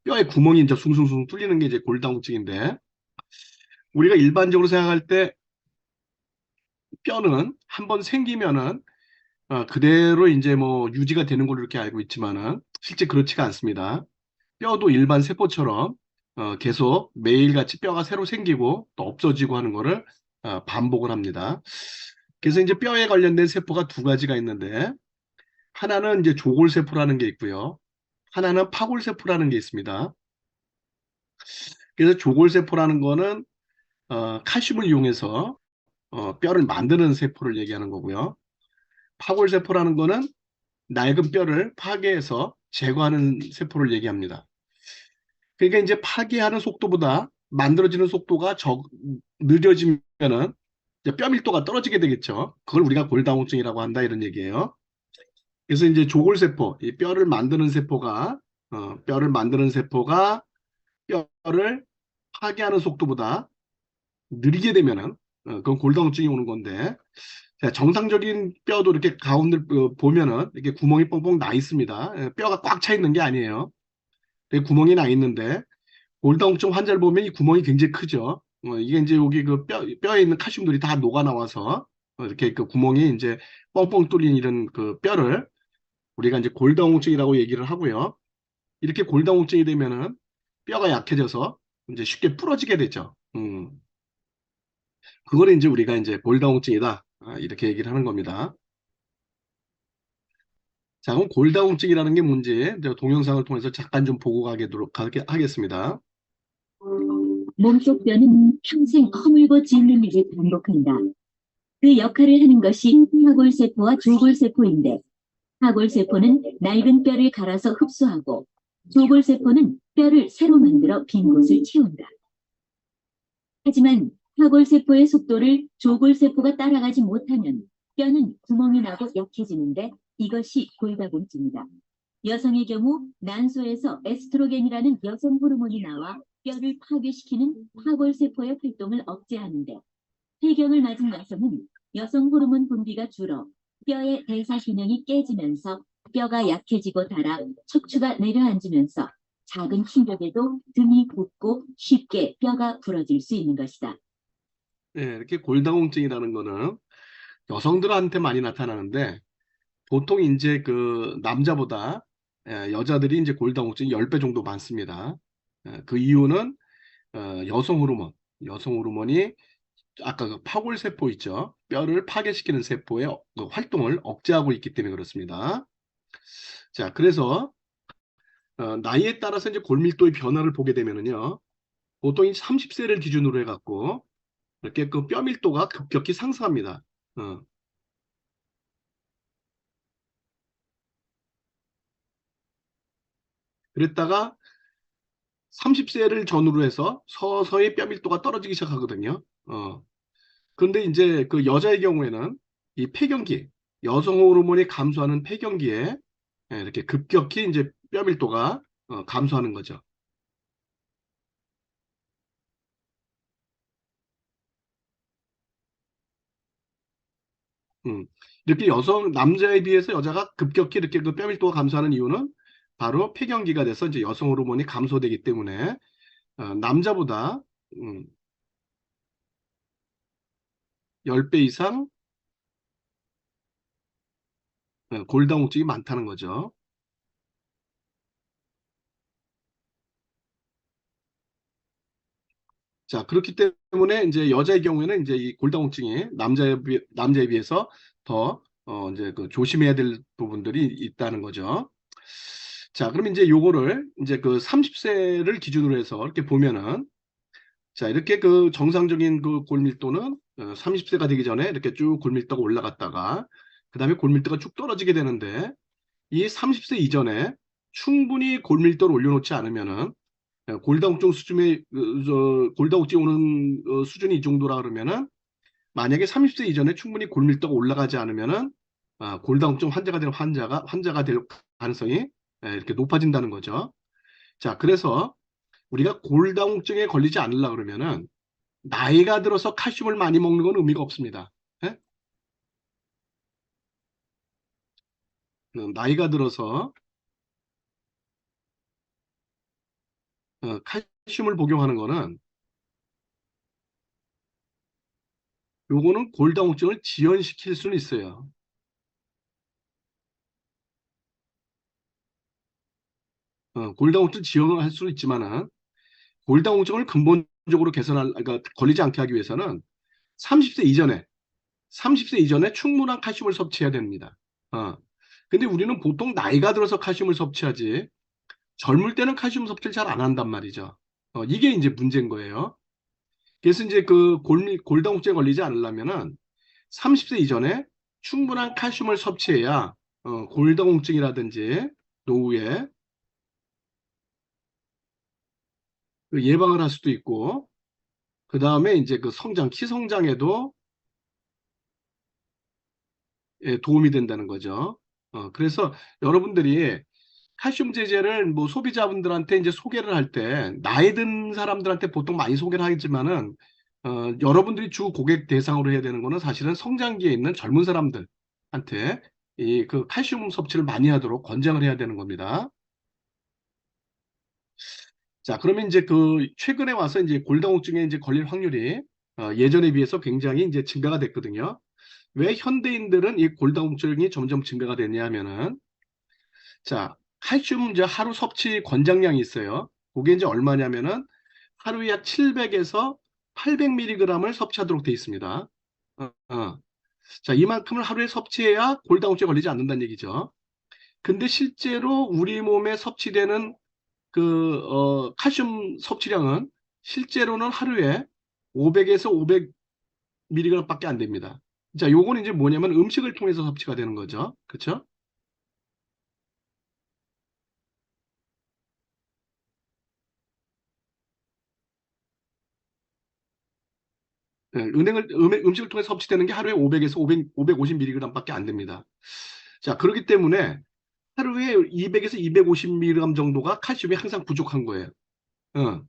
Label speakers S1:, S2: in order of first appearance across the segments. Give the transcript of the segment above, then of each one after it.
S1: 뼈에 구멍이 이제 숭숭숭 뚫리는 게 이제 골다공증인데, 우리가 일반적으로 생각할 때 뼈는 한번 생기면은 그대로 이제 뭐 유지가 되는 걸로 이렇게 알고 있지만은 실제 그렇지가 않습니다. 뼈도 일반 세포처럼 계속 매일같이 뼈가 새로 생기고 또 없어지고 하는 거를 반복을 합니다. 그래서 이제 뼈에 관련된 세포가 두 가지가 있는데, 하나는 이제 조골세포라는 게 있고요. 하나는 파골세포라는 게 있습니다. 그래서 조골세포라는 거는 칼슘을 이용해서 뼈를 만드는 세포를 얘기하는 거고요. 파골세포라는 거는 낡은 뼈를 파괴해서 제거하는 세포를 얘기합니다. 그러니까 이제 파괴하는 속도보다 만들어지는 속도가 느려지면은 이제 뼈 밀도가 떨어지게 되겠죠. 그걸 우리가 골다공증이라고 한다 이런 얘기예요. 그래서 이제 조골세포, 이 뼈를 만드는 세포가 뼈를 파괴하는 속도보다 느리게 되면은 그건 골다공증이 오는 건데, 자, 정상적인 뼈도 이렇게 가운데 보면은 이렇게 구멍이 뻥뻥 나 있습니다. 뼈가 꽉 차 있는 게 아니에요. 구멍이 나 있는데 골다공증 환자를 보면 이 구멍이 굉장히 크죠. 이게 이제 여기 그 뼈에 있는 칼슘들이 다 녹아 나와서 이렇게 그 구멍이 이제 뻥뻥 뚫린 이런 그 뼈를 우리가 이제 골다공증이라고 얘기를 하고요. 이렇게 골다공증이 되면은 뼈가 약해져서 이제 쉽게 부러지게 되죠. 그거를 이제 우리가 이제 골다공증이다. 이렇게 얘기를 하는 겁니다. 자, 그럼 골다공증이라는 게 뭔지 제가 동영상을 통해서 잠깐 좀 보고 하겠습니다.
S2: 몸속 뼈는 평생 허물고 짓는 일을 반복한다. 그 역할을 하는 것이 하골세포와 조골세포인데, 하골세포는 낡은 뼈를 갈아서 흡수하고, 조골세포는 뼈를 새로 만들어 빈 곳을 채운다. 하지만 하골세포의 속도를 조골세포가 따라가지 못하면 뼈는 구멍이 나고 약해지는데, 이것이 골다공증이다. 여성의 경우 난소에서 에스트로겐이라는 여성 호르몬이 나와 뼈를 파괴시키는 하골세포의 활동을 억제하는데, 폐경을 맞은 여성은 여성 호르몬 분비가 줄어 뼈의 대사 균형이 깨지면서 뼈가 약해지고 닳아 척추가 내려앉으면서 작은 충격에도 등이 붓고 쉽게 뼈가 부러질 수 있는 것이다.
S1: 예, 이렇게 골다공증이라는 거는 여성들한테 많이 나타나는데, 보통 이제 그 남자보다 여자들이 이제 골다공증이 10배 정도 많습니다. 그 이유는 여성 호르몬, 여성 호르몬이 아까 그 파골세포 있죠. 뼈를 파괴시키는 세포의 그 활동을 억제하고 있기 때문에 그렇습니다. 자, 그래서 나이에 따라서 이제 골밀도의 변화를 보게 되면은요. 보통 이 30세를 기준으로 해갖고 이렇게 그 뼈 밀도가 급격히 상승합니다. 어, 그랬다가 30세를 전후로 해서 서서히 뼈 밀도가 떨어지기 시작하거든요. 그런데 이제 그 여자의 경우에는 이 폐경기, 여성 호르몬이 감소하는 폐경기에 이렇게 급격히 이제 뼈 밀도가 감소하는 거죠. 음. 이렇게 남자에 비해서 여자가 급격히 이렇게 그 뼈 밀도가 감소하는 이유는 바로 폐경기가 돼서 이제 여성 호르몬이 감소되기 때문에 남자보다 음, 10배 이상 골다공증이 많다는 거죠. 자, 그렇기 때문에 이제 여자의 경우에는 이제 이 골다공증이 남자에 비해서 더 이제 그 조심해야 될 부분들이 있다는 거죠. 자, 그럼 이제 요거를 이제 그 30세를 기준으로 해서 이렇게 보면은, 자, 이렇게 그 정상적인 그 골밀도는 30세가 되기 전에 이렇게 쭉 골밀도가 올라갔다가 그다음에 골밀도가 쭉 떨어지게 되는데, 이 30세 이전에 충분히 골밀도를 올려놓지 않으면은 골다공증 수준의 골다공증 오는 수준이 이 정도라 그러면은, 만약에 30세 이전에 충분히 골밀도가 올라가지 않으면은 골다공증 환자가 될 가능성이 이렇게 높아진다는 거죠. 자, 그래서 우리가 골다공증에 걸리지 않으려 그러면은 나이가 들어서 칼슘을 많이 먹는 건 의미가 없습니다. 예? 나이가 들어서 칼슘을 복용하는 거는 요거는 골다공증을 지연시킬 수는 있어요. 골다공증 지연할 수는 있지만은 골다공증을 근본적으로 그러니까 걸리지 않게 하기 위해서는 30세 이전에 30세 이전에 충분한 칼슘을 섭취해야 됩니다. 어. 근데 우리는 보통 나이가 들어서 칼슘을 섭취하지 젊을 때는 칼슘 섭취를 잘 안 한단 말이죠. 이게 이제 문제인 거예요. 그래서 이제 그 골다공증에 걸리지 않으려면은 30세 이전에 충분한 칼슘을 섭취해야 골다공증이라든지 노후에 그 예방을 할 수도 있고 그 다음에 이제 그 키 성장에도 도움이 된다는 거죠. 그래서 여러분들이 칼슘 제제를 뭐 소비자분들한테 이제 소개를 할 때 나이 든 사람들한테 보통 많이 소개를 하겠지만은 여러분들이 주 고객 대상으로 해야 되는 거는 사실은 성장기에 있는 젊은 사람들한테 이 그 칼슘 섭취를 많이 하도록 권장을 해야 되는 겁니다. 자, 그러면 이제 그 최근에 와서 이제 골다공증에 이제 걸릴 확률이 예전에 비해서 굉장히 이제 증가가 됐거든요. 왜 현대인들은 이 골다공증이 점점 증가가 됐냐 하면은 자, 칼슘 이제 하루 섭취 권장량이 있어요. 그게 이제 얼마냐면은 하루에 약 700에서 800mg을 섭취하도록 되어 있습니다. 자, 이만큼을 하루에 섭취해야 골다공증에 걸리지 않는다는 얘기죠. 근데 실제로 우리 몸에 섭취되는 칼슘 섭취량은 실제로는 하루에 500에서 500mg밖에 안 됩니다. 자, 요거는 이제 뭐냐면 음식을 통해서 섭취가 되는 거죠. 그렇죠? 음식을 통해서 섭취되는 게 하루에 500에서 500, 550mg밖에 안 됩니다. 자, 그렇기 때문에 하루에 200에서 250mg 정도가 칼슘이 항상 부족한 거예요. 어.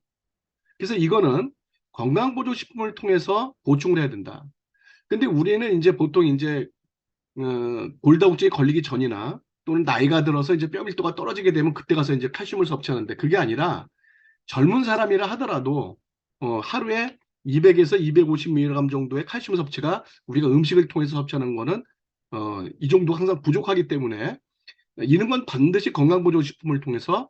S1: 그래서 이거는 건강보조식품을 통해서 보충을 해야 된다. 근데 우리는 이제 보통 이제 골다공증에 걸리기 전이나 또는 나이가 들어서 이제 뼈 밀도가 떨어지게 되면 그때 가서 이제 칼슘을 섭취하는데 그게 아니라 젊은 사람이라 하더라도 하루에 200에서 250mg 정도의 칼슘 섭취가 우리가 음식을 통해서 섭취하는 거는 이 정도 항상 부족하기 때문에 이런 건 반드시 건강보조식품을 통해서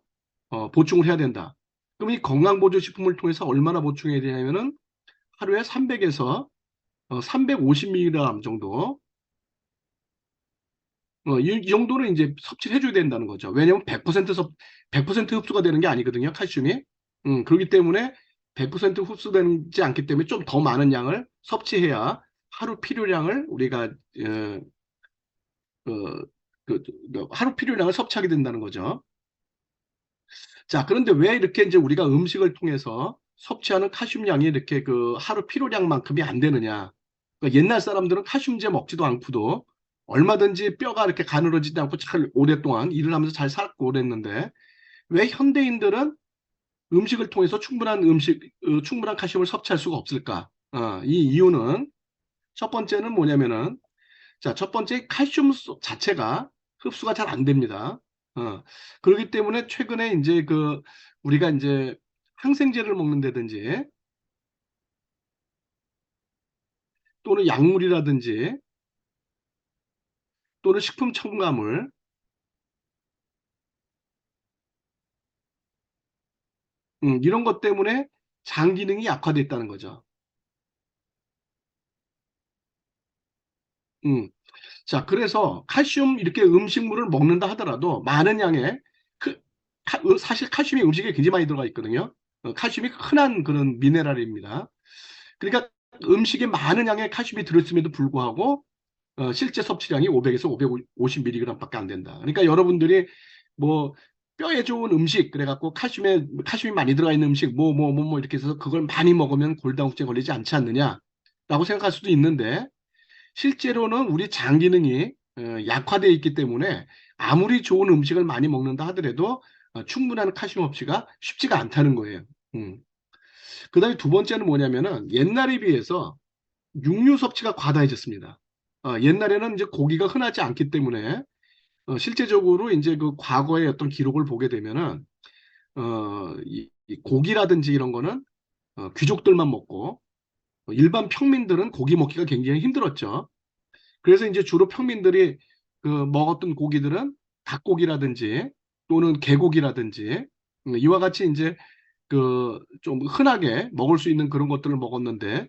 S1: 보충을 해야 된다. 그럼 이 건강보조식품을 통해서 얼마나 보충해야 되냐면은 하루에 300에서 350mg 정도 이 정도는 이제 섭취를 해줘야 된다는 거죠. 왜냐하면 100% 흡수가 되는 게 아니거든요, 칼슘이. 그렇기 때문에 100% 흡수되지 않기 때문에 좀 더 많은 양을 섭취해야 하루 필요량을 우리가 하루 필요량을 섭취하게 된다는 거죠. 자, 그런데 왜 이렇게 이제 우리가 음식을 통해서 섭취하는 칼슘량이 이렇게 그 하루 필요량만큼이 안 되느냐? 그러니까 옛날 사람들은 칼슘제 먹지도 않고도 얼마든지 뼈가 이렇게 가늘어지지 않고 잘 오랫동안 일을 하면서 잘 살았고 그랬는데 왜 현대인들은 음식을 통해서 충분한 칼슘을 섭취할 수가 없을까? 이 이유는 첫 번째는 뭐냐면은 자, 첫 번째 칼슘 자체가 흡수가 잘 안 됩니다. 그렇기 때문에 최근에 이제 우리가 이제 항생제를 먹는다든지 또는 약물이라든지 또는 식품 첨가물 이런 것 때문에 장 기능이 약화됐다는 거죠. 음, 자, 그래서 칼슘 이렇게 음식물을 먹는다 하더라도 많은 양의 그, 사실 칼슘이 음식에 굉장히 많이 들어가 있거든요. 칼슘이 흔한 그런 미네랄입니다. 그러니까 음식에 많은 양의 칼슘이 들었음에도 불구하고 실제 섭취량이 500에서 550mg밖에 안 된다. 그러니까 여러분들이 뭐 뼈에 좋은 음식 그래갖고 칼슘이 많이 들어가 있는 음식 뭐 이렇게 해서 그걸 많이 먹으면 골다공증에 걸리지 않지 않느냐라고 생각할 수도 있는데 실제로는 우리 장 기능이 약화되어 있기 때문에 아무리 좋은 음식을 많이 먹는다 하더라도 충분한 칼슘 섭취가 쉽지가 않다는 거예요. 그다음에 두 번째는 뭐냐면은 옛날에 비해서 육류 섭취가 과다해졌습니다. 옛날에는 이제 고기가 흔하지 않기 때문에 실제적으로 이제 그 과거의 어떤 기록을 보게 되면은 이 고기라든지 이런 거는 귀족들만 먹고 일반 평민들은 고기 먹기가 굉장히 힘들었죠. 그래서 이제 주로 평민들이 먹었던 고기들은 닭고기라든지 또는 개고기라든지 이와 같이 이제 좀 흔하게 먹을 수 있는 그런 것들을 먹었는데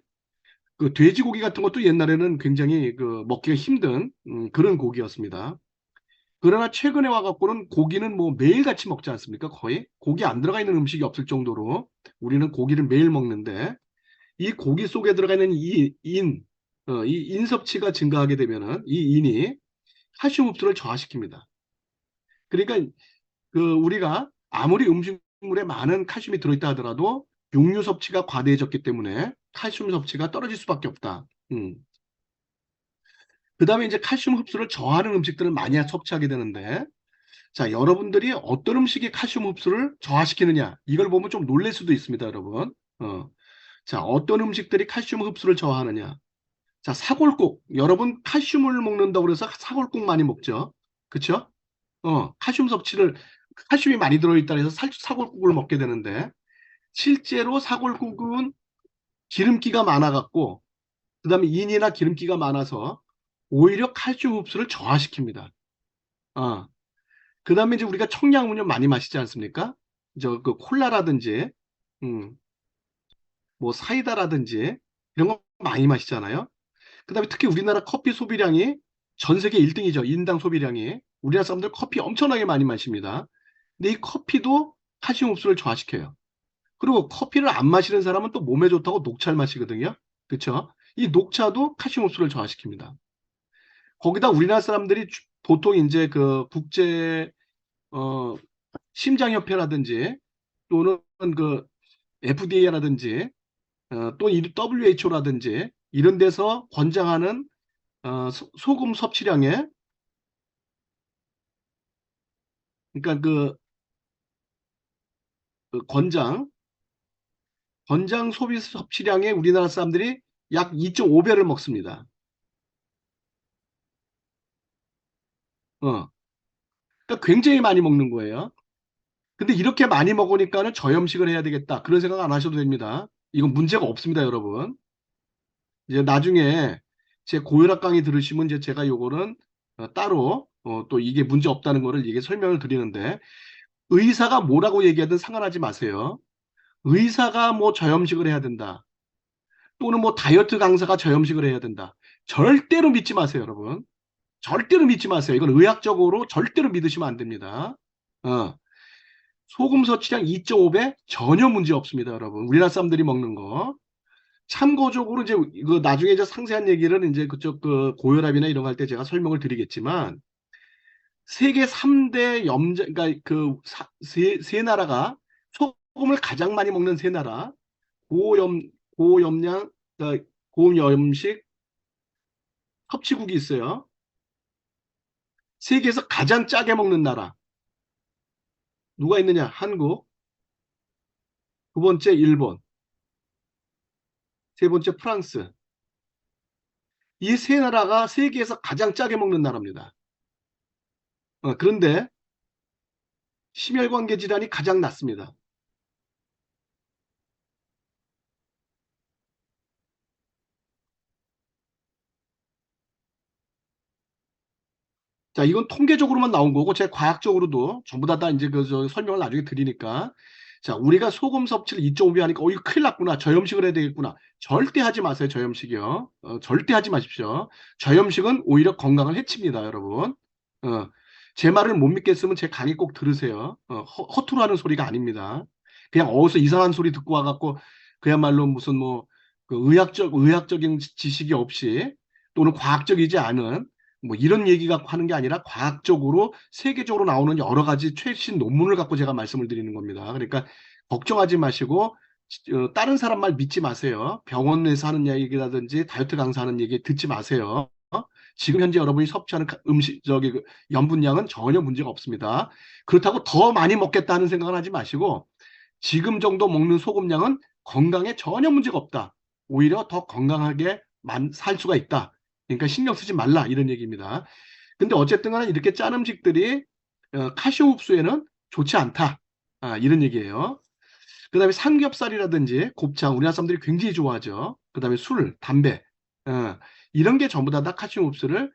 S1: 돼지고기 같은 것도 옛날에는 굉장히 먹기가 힘든 그런 고기였습니다. 그러나 최근에 와갖고는 고기는 뭐 매일같이 먹지 않습니까? 거의 고기 안 들어가 있는 음식이 없을 정도로 우리는 고기를 매일 먹는데 이 고기 속에 들어가 있는 이 인 섭취가 증가하게 되면은 이 인이 칼슘 흡수를 저하시킵니다. 그러니까 우리가 아무리 음식물에 많은 칼슘이 들어있다 하더라도 육류 섭취가 과다해졌기 때문에 칼슘 섭취가 떨어질 수밖에 없다. 그 다음에 이제 칼슘 흡수를 저하는 음식들을 많이 섭취하게 되는데, 자, 여러분들이 어떤 음식이 칼슘 흡수를 저하시키느냐, 이걸 보면 좀 놀랄 수도 있습니다, 여러분. 자, 어떤 음식들이 칼슘 흡수를 저하하느냐. 자, 사골국. 여러분, 칼슘을 먹는다고 그래서 사골국 많이 먹죠. 그쵸? 칼슘 섭취를, 칼슘이 많이 들어있다 해서 사골국을 먹게 되는데, 실제로 사골국은 기름기가 많아갖고, 그 다음에 인이나 기름기가 많아서 오히려 칼슘 흡수를 저하시킵니다. 그 다음에 이제 우리가 청량음료 많이 마시지 않습니까? 콜라라든지, 음, 뭐 사이다라든지 이런 거 많이 마시잖아요. 그 다음에 특히 우리나라 커피 소비량이 전 세계 1등이죠. 인당 소비량이. 우리나라 사람들 커피 엄청나게 많이 마십니다. 근데 이 커피도 칼슘 흡수를 저하시켜요. 그리고 커피를 안 마시는 사람은 또 몸에 좋다고 녹차를 마시거든요. 그렇죠? 이 녹차도 칼슘 흡수를 저하시킵니다. 거기다 우리나라 사람들이 보통 이제 국제 심장협회라든지 또는 FDA라든지 또 WHO라든지 이런 데서 권장하는 소금 섭취량에 그러니까 권장 소비 섭취량에 우리나라 사람들이 약 2.5배를 먹습니다. 그러니까 굉장히 많이 먹는 거예요. 근데 이렇게 많이 먹으니까는 저염식을 해야 되겠다. 그런 생각 안 하셔도 됩니다. 이건 문제가 없습니다, 여러분. 이제 나중에 제 고혈압 강의 들으시면 이제 제가 요거는 따로 또 이게 문제 없다는 거를 이게 설명을 드리는데 의사가 뭐라고 얘기하든 상관하지 마세요. 의사가 뭐 저염식을 해야 된다. 또는 뭐 다이어트 강사가 저염식을 해야 된다. 절대로 믿지 마세요, 여러분. 절대로 믿지 마세요. 이건 의학적으로 절대로 믿으시면 안 됩니다. 어, 소금 섭취량 2.5배 전혀 문제 없습니다, 여러분. 우리나라 사람들이 먹는 거. 참고적으로 이제 나중에 이제 상세한 얘기를 이제 그쪽 고혈압이나 이런 거 할 때 제가 설명을 드리겠지만 세계 3대 그러니까 세 나라가 소금을 가장 많이 먹는 세 나라 고염량 그러니까 고염식 섭취국이 있어요. 세계에서 가장 짜게 먹는 나라 누가 있느냐? 한국, 두 번째 일본, 세 번째 프랑스. 이 세 나라가 세계에서 가장 짜게 먹는 나라입니다. 그런데 심혈관계 질환이 가장 낮습니다. 자, 이건 통계적으로만 나온 거고, 제가 과학적으로도 전부 다 이제 설명을 나중에 드리니까. 자, 우리가 소금 섭취를 2.5배 하니까, 이거 큰일 났구나. 저염식을 해야 되겠구나. 절대 하지 마세요, 저염식이요. 절대 하지 마십시오. 저염식은 오히려 건강을 해칩니다, 여러분. 제 말을 못 믿겠으면 제 강의 꼭 들으세요. 허투루 하는 소리가 아닙니다. 그냥 어디서 이상한 소리 듣고 와갖고, 그야말로 무슨 의학적인 지식이 없이, 또는 과학적이지 않은, 뭐 이런 얘기 갖고 하는 게 아니라 과학적으로 세계적으로 나오는 여러 가지 최신 논문을 갖고 제가 말씀을 드리는 겁니다. 그러니까 걱정하지 마시고 다른 사람 말 믿지 마세요. 병원에서 하는 얘기라든지 다이어트 강사 하는 얘기 듣지 마세요. 지금 현재 여러분이 섭취하는 염분량은 전혀 문제가 없습니다. 그렇다고 더 많이 먹겠다는 생각은 하지 마시고 지금 정도 먹는 소금량은 건강에 전혀 문제가 없다. 오히려 더 건강하게 살 수가 있다. 그러니까 신경 쓰지 말라 이런 얘기입니다. 근데 어쨌든 간에 이렇게 짠 음식들이 칼슘 흡수에는 좋지 않다. 이런 얘기예요. 그 다음에 삼겹살이라든지 곱창, 우리나라 사람들이 굉장히 좋아하죠. 그 다음에 술, 담배, 어, 이런 게 전부 다 칼슘 흡수를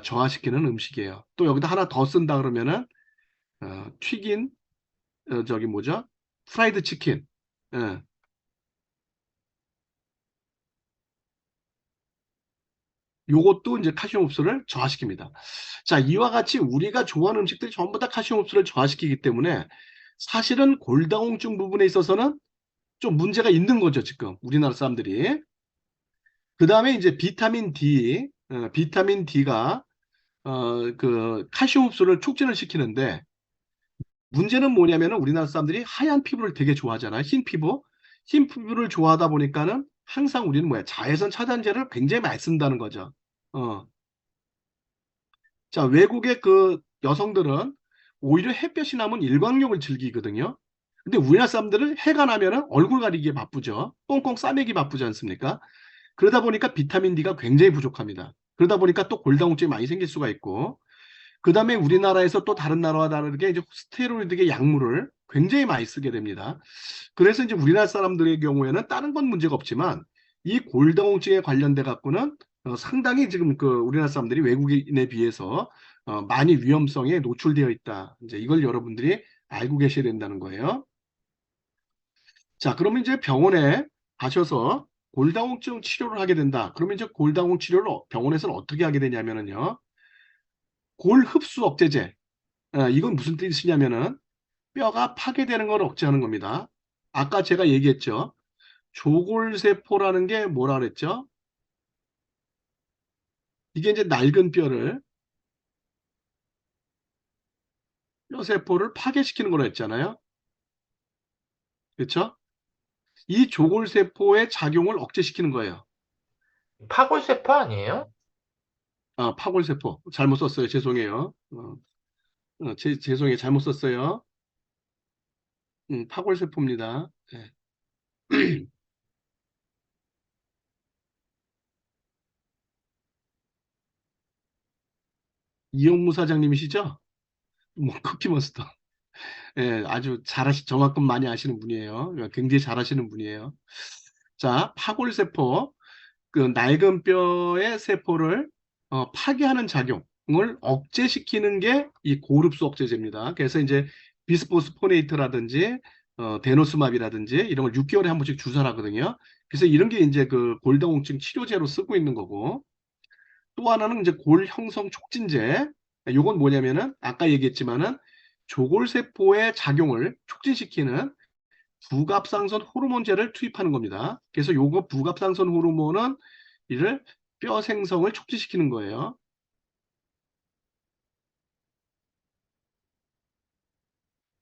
S1: 저하시키는 음식이에요. 또 여기다 하나 더 쓴다 그러면은 튀긴 저기 뭐죠? 프라이드 치킨. 어, 요것도 이제 칼슘 흡수를 저하시킵니다. 자, 이와 같이 우리가 좋아하는 음식들이 전부 다 칼슘 흡수를 저하시키기 때문에 사실은 골다공증 부분에 있어서는 좀 문제가 있는 거죠, 지금 우리나라 사람들이. 그 다음에 이제 비타민 D, 비타민 D가 그 칼슘 흡수를 촉진을 시키는데 문제는 뭐냐면은 우리나라 사람들이 하얀 피부를 되게 좋아하잖아요. 흰 피부. 흰 피부를 좋아하다 보니까는 항상 우리는 뭐야? 자외선 차단제를 굉장히 많이 쓴다는 거죠. 어. 자, 외국의 그 여성들은 오히려 햇볕이 나면 일광욕을 즐기거든요. 근데 우리나라 사람들은 해가 나면은 얼굴 가리기에 바쁘죠. 꽁꽁 싸매기 바쁘지 않습니까? 그러다 보니까 비타민 D가 굉장히 부족합니다. 그러다 보니까 또 골다공증이 많이 생길 수가 있고, 그 다음에 우리나라에서 또 다른 나라와 다르게 이제 스테로이드계 약물을 굉장히 많이 쓰게 됩니다. 그래서 이제 우리나라 사람들의 경우에는 다른 건 문제가 없지만 이 골다공증에 관련돼 갖고는 상당히 지금 그 우리나라 사람들이 외국인에 비해서 많이 위험성에 노출되어 있다. 이제 이걸 여러분들이 알고 계셔야 된다는 거예요. 자, 그러면 이제 병원에 가셔서 골다공증 치료를 하게 된다. 그러면 이제 골다공 치료를 병원에서는 어떻게 하게 되냐면은요. 골 흡수 억제제. 이건 무슨 뜻이냐면은 뼈가 파괴되는 걸 억제하는 겁니다. 아까 제가 얘기했죠. 조골세포라는 게 뭐라 그랬죠? 이게 이제 낡은 뼈세포를 파괴시키는 거라 했잖아요. 그렇죠? 이 조골세포의 작용을 억제시키는 거예요.
S3: 파골세포 아니에요?
S1: 파골세포. 잘못 썼어요. 죄송해요. 죄송해요. 잘못 썼어요. 파골세포입니다. 네. 이용무 사장님이시죠? 뭐, 쿠키몬스터. 예, 아주 정확금 많이 아시는 분이에요. 굉장히 잘하시는 분이에요. 자, 파골세포. 그 낡은 뼈의 세포를 파괴하는 작용을 억제시키는 게 이 고릅수 억제제입니다. 그래서 이제 비스포스포네이트라든지 데노스맙이라든지 이런 걸 6개월에 한 번씩 주사를 하거든요. 그래서 이런 게 이제 그 골다공증 치료제로 쓰고 있는 거고 또 하나는 이제 골 형성 촉진제. 요건 뭐냐면은 아까 얘기했지만은 조골세포의 작용을 촉진시키는 부갑상선 호르몬제를 투입하는 겁니다. 그래서 요거 부갑상선 호르몬은 이를 뼈 생성을 촉진시키는 거예요.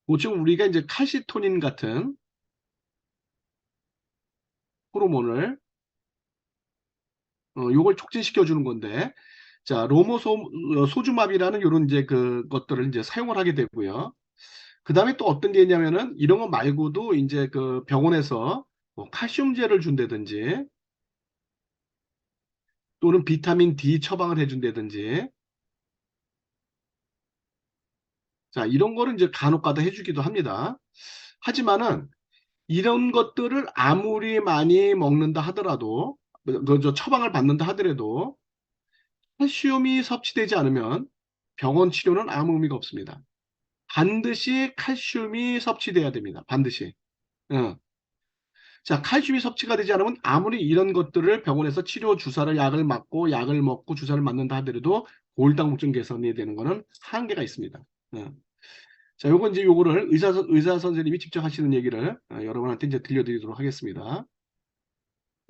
S1: 보통 우리가 이제 칼시토닌 같은 호르몬을 요걸 촉진시켜 주는 건데 자 소주맙이라는 요런 이제 그것들을 이제 사용을 하게 되고요. 그 다음에 또 어떤 게 있냐면은 이런 거 말고도 이제 그 병원에서 뭐 칼슘제를 준다든지 또는 비타민 D 처방을 해준다든지 자 이런 거를 이제 간혹가다 해주기도 합니다. 하지만은 이런 것들을 아무리 많이 먹는다 하더라도 저 처방을 받는다 하더라도 칼슘이 섭취되지 않으면 병원 치료는 아무 의미가 없습니다. 반드시 칼슘이 섭취돼야 됩니다. 반드시. 어. 자, 칼슘이 섭취가 되지 않으면 아무리 이런 것들을 병원에서 치료 주사를 약을 맞고 약을 먹고 주사를 맞는다 하더라도 골다공증 개선이 되는 것은 한계가 있습니다. 어. 자, 요건 이제 요거를 의사 선생님이 직접 하시는 얘기를 여러분한테 이제 들려드리도록 하겠습니다.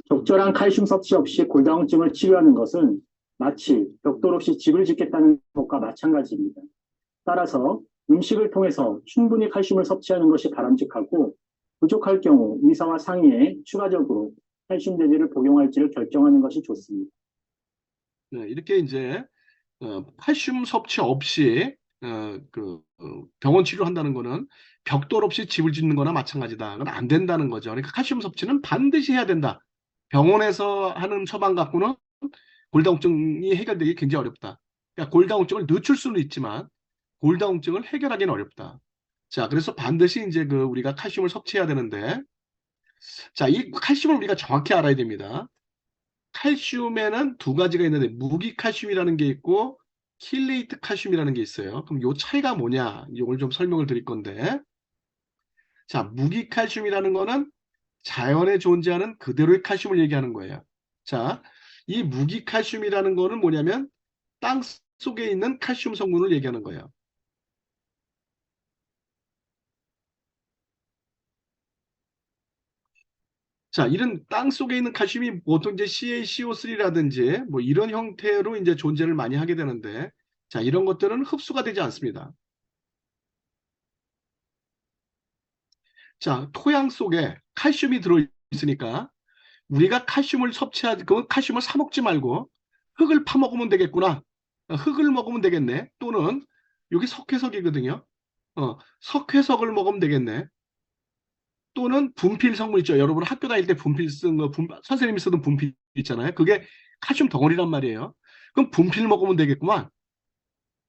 S4: 적절한 칼슘 섭취 없이 골다공증을 치료하는 것은 마치 벽돌 없이 집을 짓겠다는 것과 마찬가지입니다. 따라서 음식을 통해서 충분히 칼슘을 섭취하는 것이 바람직하고 부족할 경우 의사와 상의해 추가적으로 칼슘 제제를 복용할지를 결정하는 것이 좋습니다.
S1: 네, 이렇게 이제 칼슘 섭취 없이 병원 치료한다는 거는 벽돌 없이 집을 짓는 거나 마찬가지다. 그건 안 된다는 거죠. 그러니까 칼슘 섭취는 반드시 해야 된다. 병원에서 하는 처방 갖고는 골다공증이 해결되기 굉장히 어렵다. 그러니까 골다공증을 늦출 수는 있지만 골다공증을 해결하기는 어렵다. 자, 그래서 반드시 이제 그 우리가 칼슘을 섭취해야 되는데, 자, 이 칼슘을 우리가 정확히 알아야 됩니다. 칼슘에는 두 가지가 있는데, 무기칼슘이라는 게 있고, 킬레이트 칼슘이라는 게 있어요. 그럼 요 차이가 뭐냐? 이걸 좀 설명을 드릴 건데, 자, 무기칼슘이라는 거는 자연에 존재하는 그대로의 칼슘을 얘기하는 거예요. 자, 이 무기칼슘이라는 거는 뭐냐면 땅 속에 있는 칼슘 성분을 얘기하는 거예요. 자, 이런 땅 속에 있는 칼슘이 보통 이제 CaCO3라든지 뭐 이런 형태로 이제 존재를 많이 하게 되는데, 자, 이런 것들은 흡수가 되지 않습니다. 자, 토양 속에 칼슘이 들어있으니까 우리가 칼슘을 섭취하지, 그 칼슘을 사 먹지 말고 흙을 파먹으면 되겠구나. 흙을 먹으면 되겠네. 또는 여기 석회석이거든요. 석회석을 먹으면 되겠네. 또는 분필 성분 있죠. 여러분 학교 다닐 때 분필 쓴 거, 선생님이 쓰던 분필 있잖아요. 그게 칼슘 덩어리란 말이에요. 그럼 분필 먹으면 되겠구만.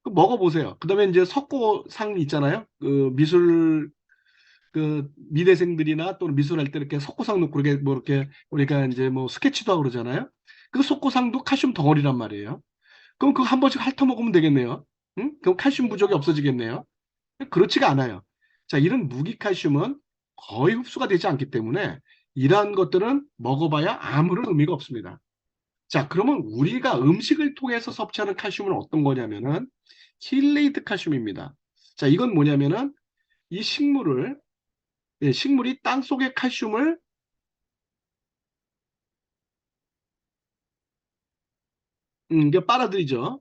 S1: 그 먹어보세요. 그 다음에 이제 석고상 있잖아요. 그 미술, 그 미대생들이나 또는 미술할 때 이렇게 석고상 놓고 이렇게 뭐 이렇게 우리가 이제 뭐 스케치도 하고 그러잖아요. 그 석고상도 칼슘 덩어리란 말이에요. 그럼 그거 한 번씩 핥아 먹으면 되겠네요. 응? 그럼 칼슘 부족이 없어지겠네요. 그렇지가 않아요. 자, 이런 무기칼슘은 거의 흡수가 되지 않기 때문에 이러한 것들은 먹어봐야 아무런 의미가 없습니다. 자, 그러면 우리가 음식을 통해서 섭취하는 칼슘은 어떤 거냐면은 힐레이트 칼슘입니다. 자, 이건 뭐냐면은 이 식물을 식물이 땅 속의 칼슘을 이게 빨아들이죠.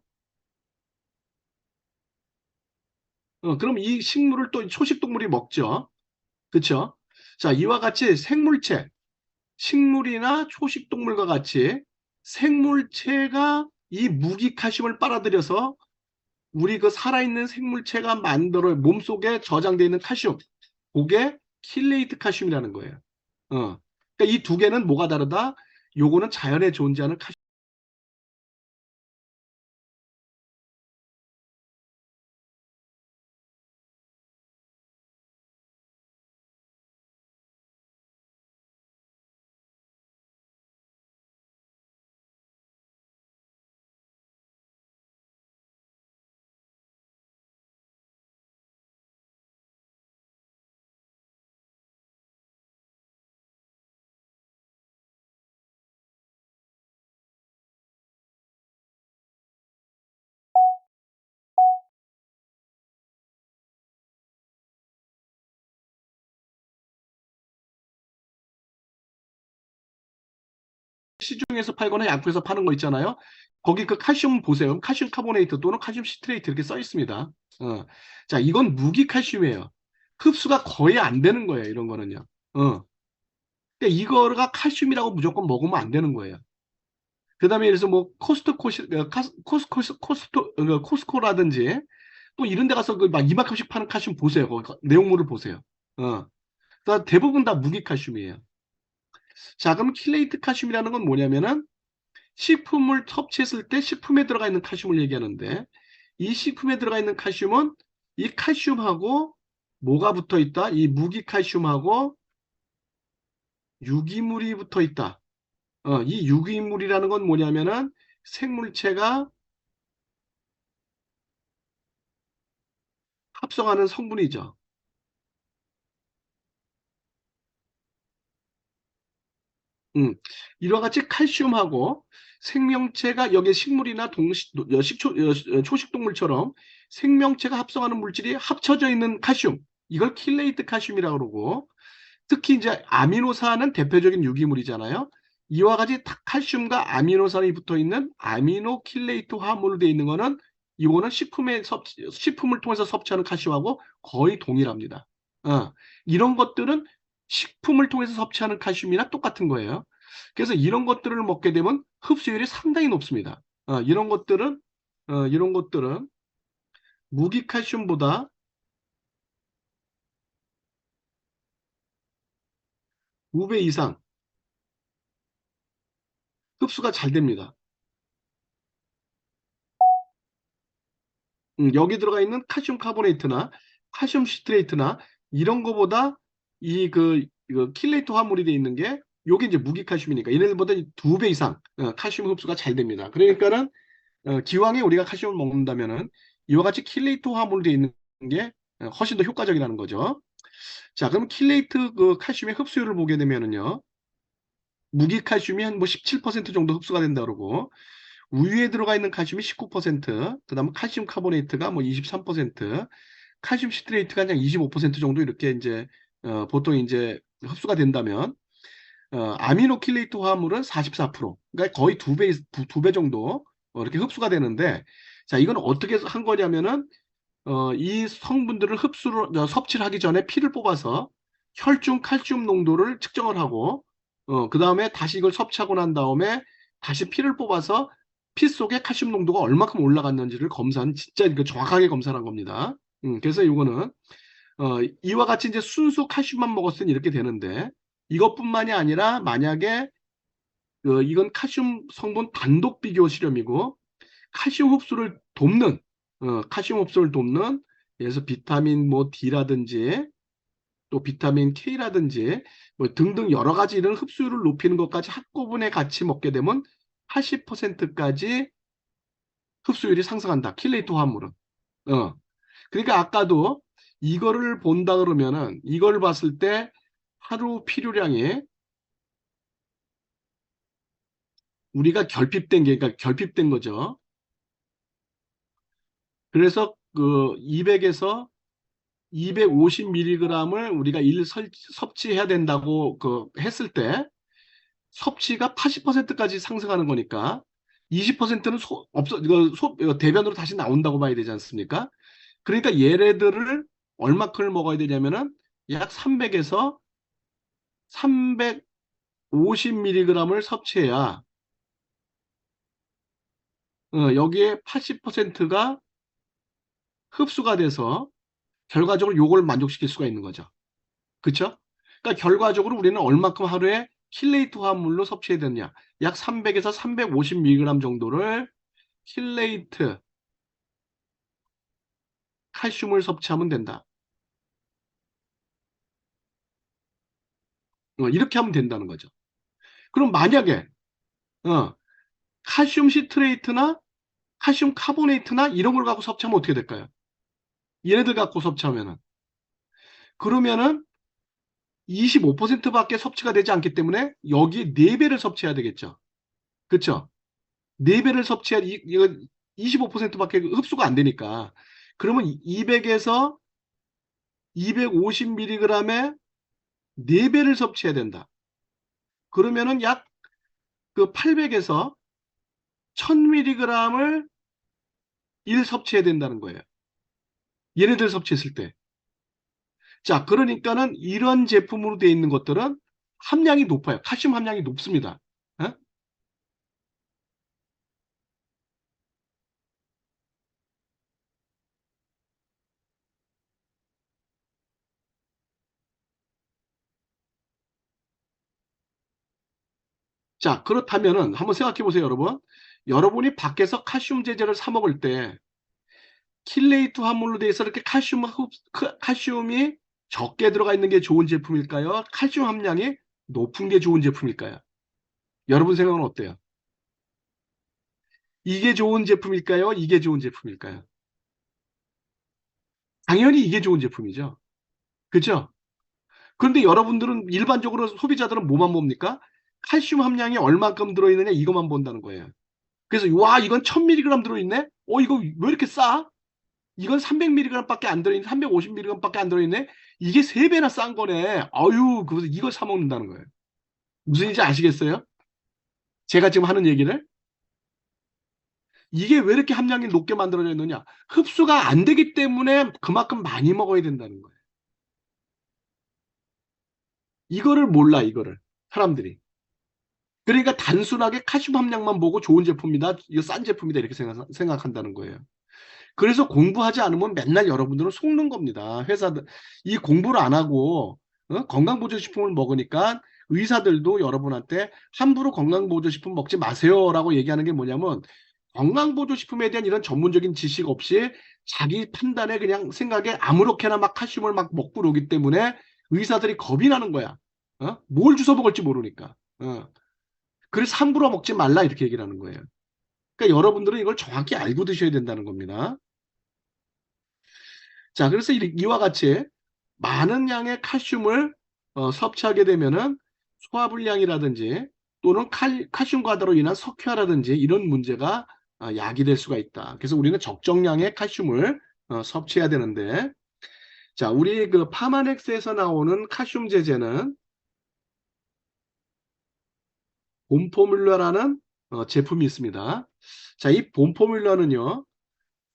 S1: 그럼 이 식물을 또 초식 동물이 먹죠. 그렇죠? 자, 이와 같이 생물체 식물이나 초식동물과 같이 생물체가 이 무기칼슘을 빨아들여서 우리 그 살아있는 생물체가 만들어 몸속에 저장되어 있는 칼슘, 그게 킬레이트 칼슘이라는 거예요. 그러니까 이 두 개는 뭐가 다르다? 요거는 자연에 존재하는 칼슘. 시중에서 팔거나 약국에서 파는 거 있잖아요. 거기 그 칼슘 보세요. 칼슘 카보네이트 또는 칼슘 시트레이트 이렇게 써 있습니다. 자, 이건 무기칼슘이에요. 흡수가 거의 안 되는 거예요. 이런 거는요. 그러니까 이거가 칼슘이라고 무조건 먹으면 안 되는 거예요. 그 다음에 그래서 뭐 코스코라든지 또 이런 데 가서 그 막 이만큼씩 파는 칼슘 보세요. 거기 내용물을 보세요. 대부분 다 무기칼슘이에요. 자, 그럼 킬레이트 칼슘이라는 건 뭐냐면은 식품을 섭취했을 때 식품에 들어가 있는 칼슘을 얘기하는데 이 식품에 들어가 있는 칼슘은 이 칼슘하고 뭐가 붙어 있다? 이 무기칼슘하고 유기물이 붙어 있다. 이 유기물이라는 건 뭐냐면은 생물체가 합성하는 성분이죠. 음, 이와 같이 칼슘하고 생명체가 여기 식물이나 초식동물처럼 생명체가 합성하는 물질이 합쳐져 있는 칼슘, 이걸 킬레이트 칼슘이라고 그러고 특히 이제 아미노산은 대표적인 유기물이잖아요. 이와 같이 칼슘과 아미노산이 붙어 있는 아미노킬레이트 화합물로 되어 있는 거는 이거는 식품을 통해서 섭취하는 칼슘하고 거의 동일합니다. 이런 것들은 식품을 통해서 섭취하는 칼슘이나 똑같은 거예요. 그래서 이런 것들을 먹게 되면 흡수율이 상당히 높습니다. 이런 것들은 무기칼슘보다 5배 이상 흡수가 잘 됩니다. 여기 들어가 있는 칼슘 카보네이트나 칼슘 시트레이트나 이런 거보다 이거 킬레이터 화물이 돼 있는 게 요게 이제 무기칼슘이니까 얘네들보다 2배 이상 칼슘 흡수가 잘 됩니다. 그러니까는 기왕에 우리가 칼슘을 먹는다면은 이와 같이 킬레이터 화물이 돼 있는 게 훨씬 더 효과적이라는 거죠. 자, 그럼 킬레이트 그 칼슘의 흡수율을 보게 되면은요. 무기칼슘이 한 뭐 17% 정도 흡수가 된다 그러고 우유에 들어가 있는 칼슘이 19%, 그다음에 칼슘 카보네이트가 뭐 23%, 칼슘 시트레이트가 그냥 25% 정도 이렇게 이제 보통 이제 흡수가 된다면 아미노킬레이트 화합물은 44%, 그러니까 거의 두 배 정도 이렇게 흡수가 되는데, 자, 이건 어떻게 한 거냐면은 이 성분들을 섭취를 하기 전에 피를 뽑아서 혈중 칼슘 농도를 측정을 하고 그 다음에 다시 이걸 섭취하고 난 다음에 다시 피를 뽑아서 피 속에 칼슘 농도가 얼마큼 올라갔는지를 검사한, 진짜 이거 정확하게 검사한 겁니다. 그래서 이거는 이와 같이 이제 순수 칼슘만 먹었으니 이렇게 되는데, 이것뿐만이 아니라 만약에 이건 칼슘 성분 단독 비교 실험이고 칼슘 흡수를 돕는, 그래서 비타민 뭐 D라든지 또 비타민 K라든지 뭐 등등 여러 가지 이런 흡수율을 높이는 것까지 한꺼번에 같이 먹게 되면 80%까지 흡수율이 상승한다. 킬레이터 화합물은. 그러니까 아까도 이거를 본다 그러면은 이걸 봤을 때 하루 필요량이 우리가 그러니까 결핍된 거죠. 그래서 그 200에서 250mg을 우리가 섭취해야 된다고 했을 때 섭취가 80%까지 상승하는 거니까 20%는 이거 대변으로 다시 나온다고 봐야 되지 않습니까? 그러니까 얘네들을 얼마큼을 먹어야 되냐면은 약 300에서 350mg을 섭취해야 여기에 80%가 흡수가 돼서 결과적으로 요걸 만족시킬 수가 있는 거죠. 그쵸? 그러니까 결과적으로 우리는 얼마큼 하루에 킬레이트 화합물로 섭취해야 되느냐. 약 300에서 350mg 정도를 킬레이트 칼슘을 섭취하면 된다. 이렇게 하면 된다는 거죠. 그럼 만약에 칼슘 시트레이트나 칼슘 카보네이트나 이런 걸 갖고 섭취하면 어떻게 될까요? 얘네들 갖고 섭취하면은 그러면은 25%밖에 섭취가 되지 않기 때문에 여기에 4배를 섭취해야 되겠죠. 그렇죠? 4배를 섭취해야 이거 25%밖에 흡수가 안 되니까. 그러면 200에서 250mg에 4배를 섭취해야 된다. 그러면은 약 그 800에서 1000mg을 섭취해야 된다는 거예요. 얘네들 섭취했을 때. 자, 그러니까는 이런 제품으로 되어 있는 것들은 함량이 높아요. 칼슘 함량이 높습니다. 어? 자, 그렇다면은 한번 생각해 보세요, 여러분. 여러분이 밖에서 칼슘 제제를 사 먹을 때 킬레이트 화물로 되어 있어 이렇게 칼슘이 적게 들어가 있는 게 좋은 제품일까요? 칼슘 함량이 높은 게 좋은 제품일까요? 여러분 생각은 어때요? 이게 좋은 제품일까요? 이게 좋은 제품일까요? 당연히 이게 좋은 제품이죠. 그죠? 그런데 여러분들은 일반적으로 소비자들은 뭐만 봅니까? 칼슘 함량이 얼마큼 들어있느냐 이것만 본다는 거예요. 그래서 와 이건 1000mg 들어있네? 이거 왜 이렇게 싸? 이건 300mg밖에 안 들어있네. 350mg밖에 안 들어있네. 이게 3배나 싼 거네. 아유, 그래서 이걸 사 먹는다는 거예요. 무슨 일인지 아시겠어요? 제가 지금 하는 얘기를. 이게 왜 이렇게 함량이 높게 만들어져 있느냐? 흡수가 안 되기 때문에 그만큼 많이 먹어야 된다는 거예요. 이거를 몰라, 이거를. 사람들이. 그러니까 단순하게 칼슘 함량만 보고 좋은 제품이다, 이거 싼 제품이다, 이렇게 생각한다는 거예요. 그래서 공부하지 않으면 맨날 여러분들은 속는 겁니다. 회사들, 이 공부를 안 하고, 건강보조식품을 먹으니까 의사들도 여러분한테 함부로 건강보조식품 먹지 마세요라고 얘기하는 게 뭐냐면, 건강보조식품에 대한 이런 전문적인 지식 없이 자기 판단에 그냥 생각에 아무렇게나 막 칼슘을 막 먹고 오기 때문에 의사들이 겁이 나는 거야. 뭘 주워 먹을지 모르니까. 그래서 함부로 먹지 말라 이렇게 얘기를 하는 거예요. 그러니까 여러분들은 이걸 정확히 알고 드셔야 된다는 겁니다. 자, 그래서 이와 같이 많은 양의 칼슘을 섭취하게 되면은 소화불량이라든지 또는 칼슘 과다로 인한 석회화라든지 이런 문제가 야기될 수가 있다. 그래서 우리는 적정량의 칼슘을 섭취해야 되는데, 자, 우리 그 파마넥스에서 나오는 칼슘 제제는 봄포뮬러라는 제품이 있습니다. 자, 이 봄포뮬러는요,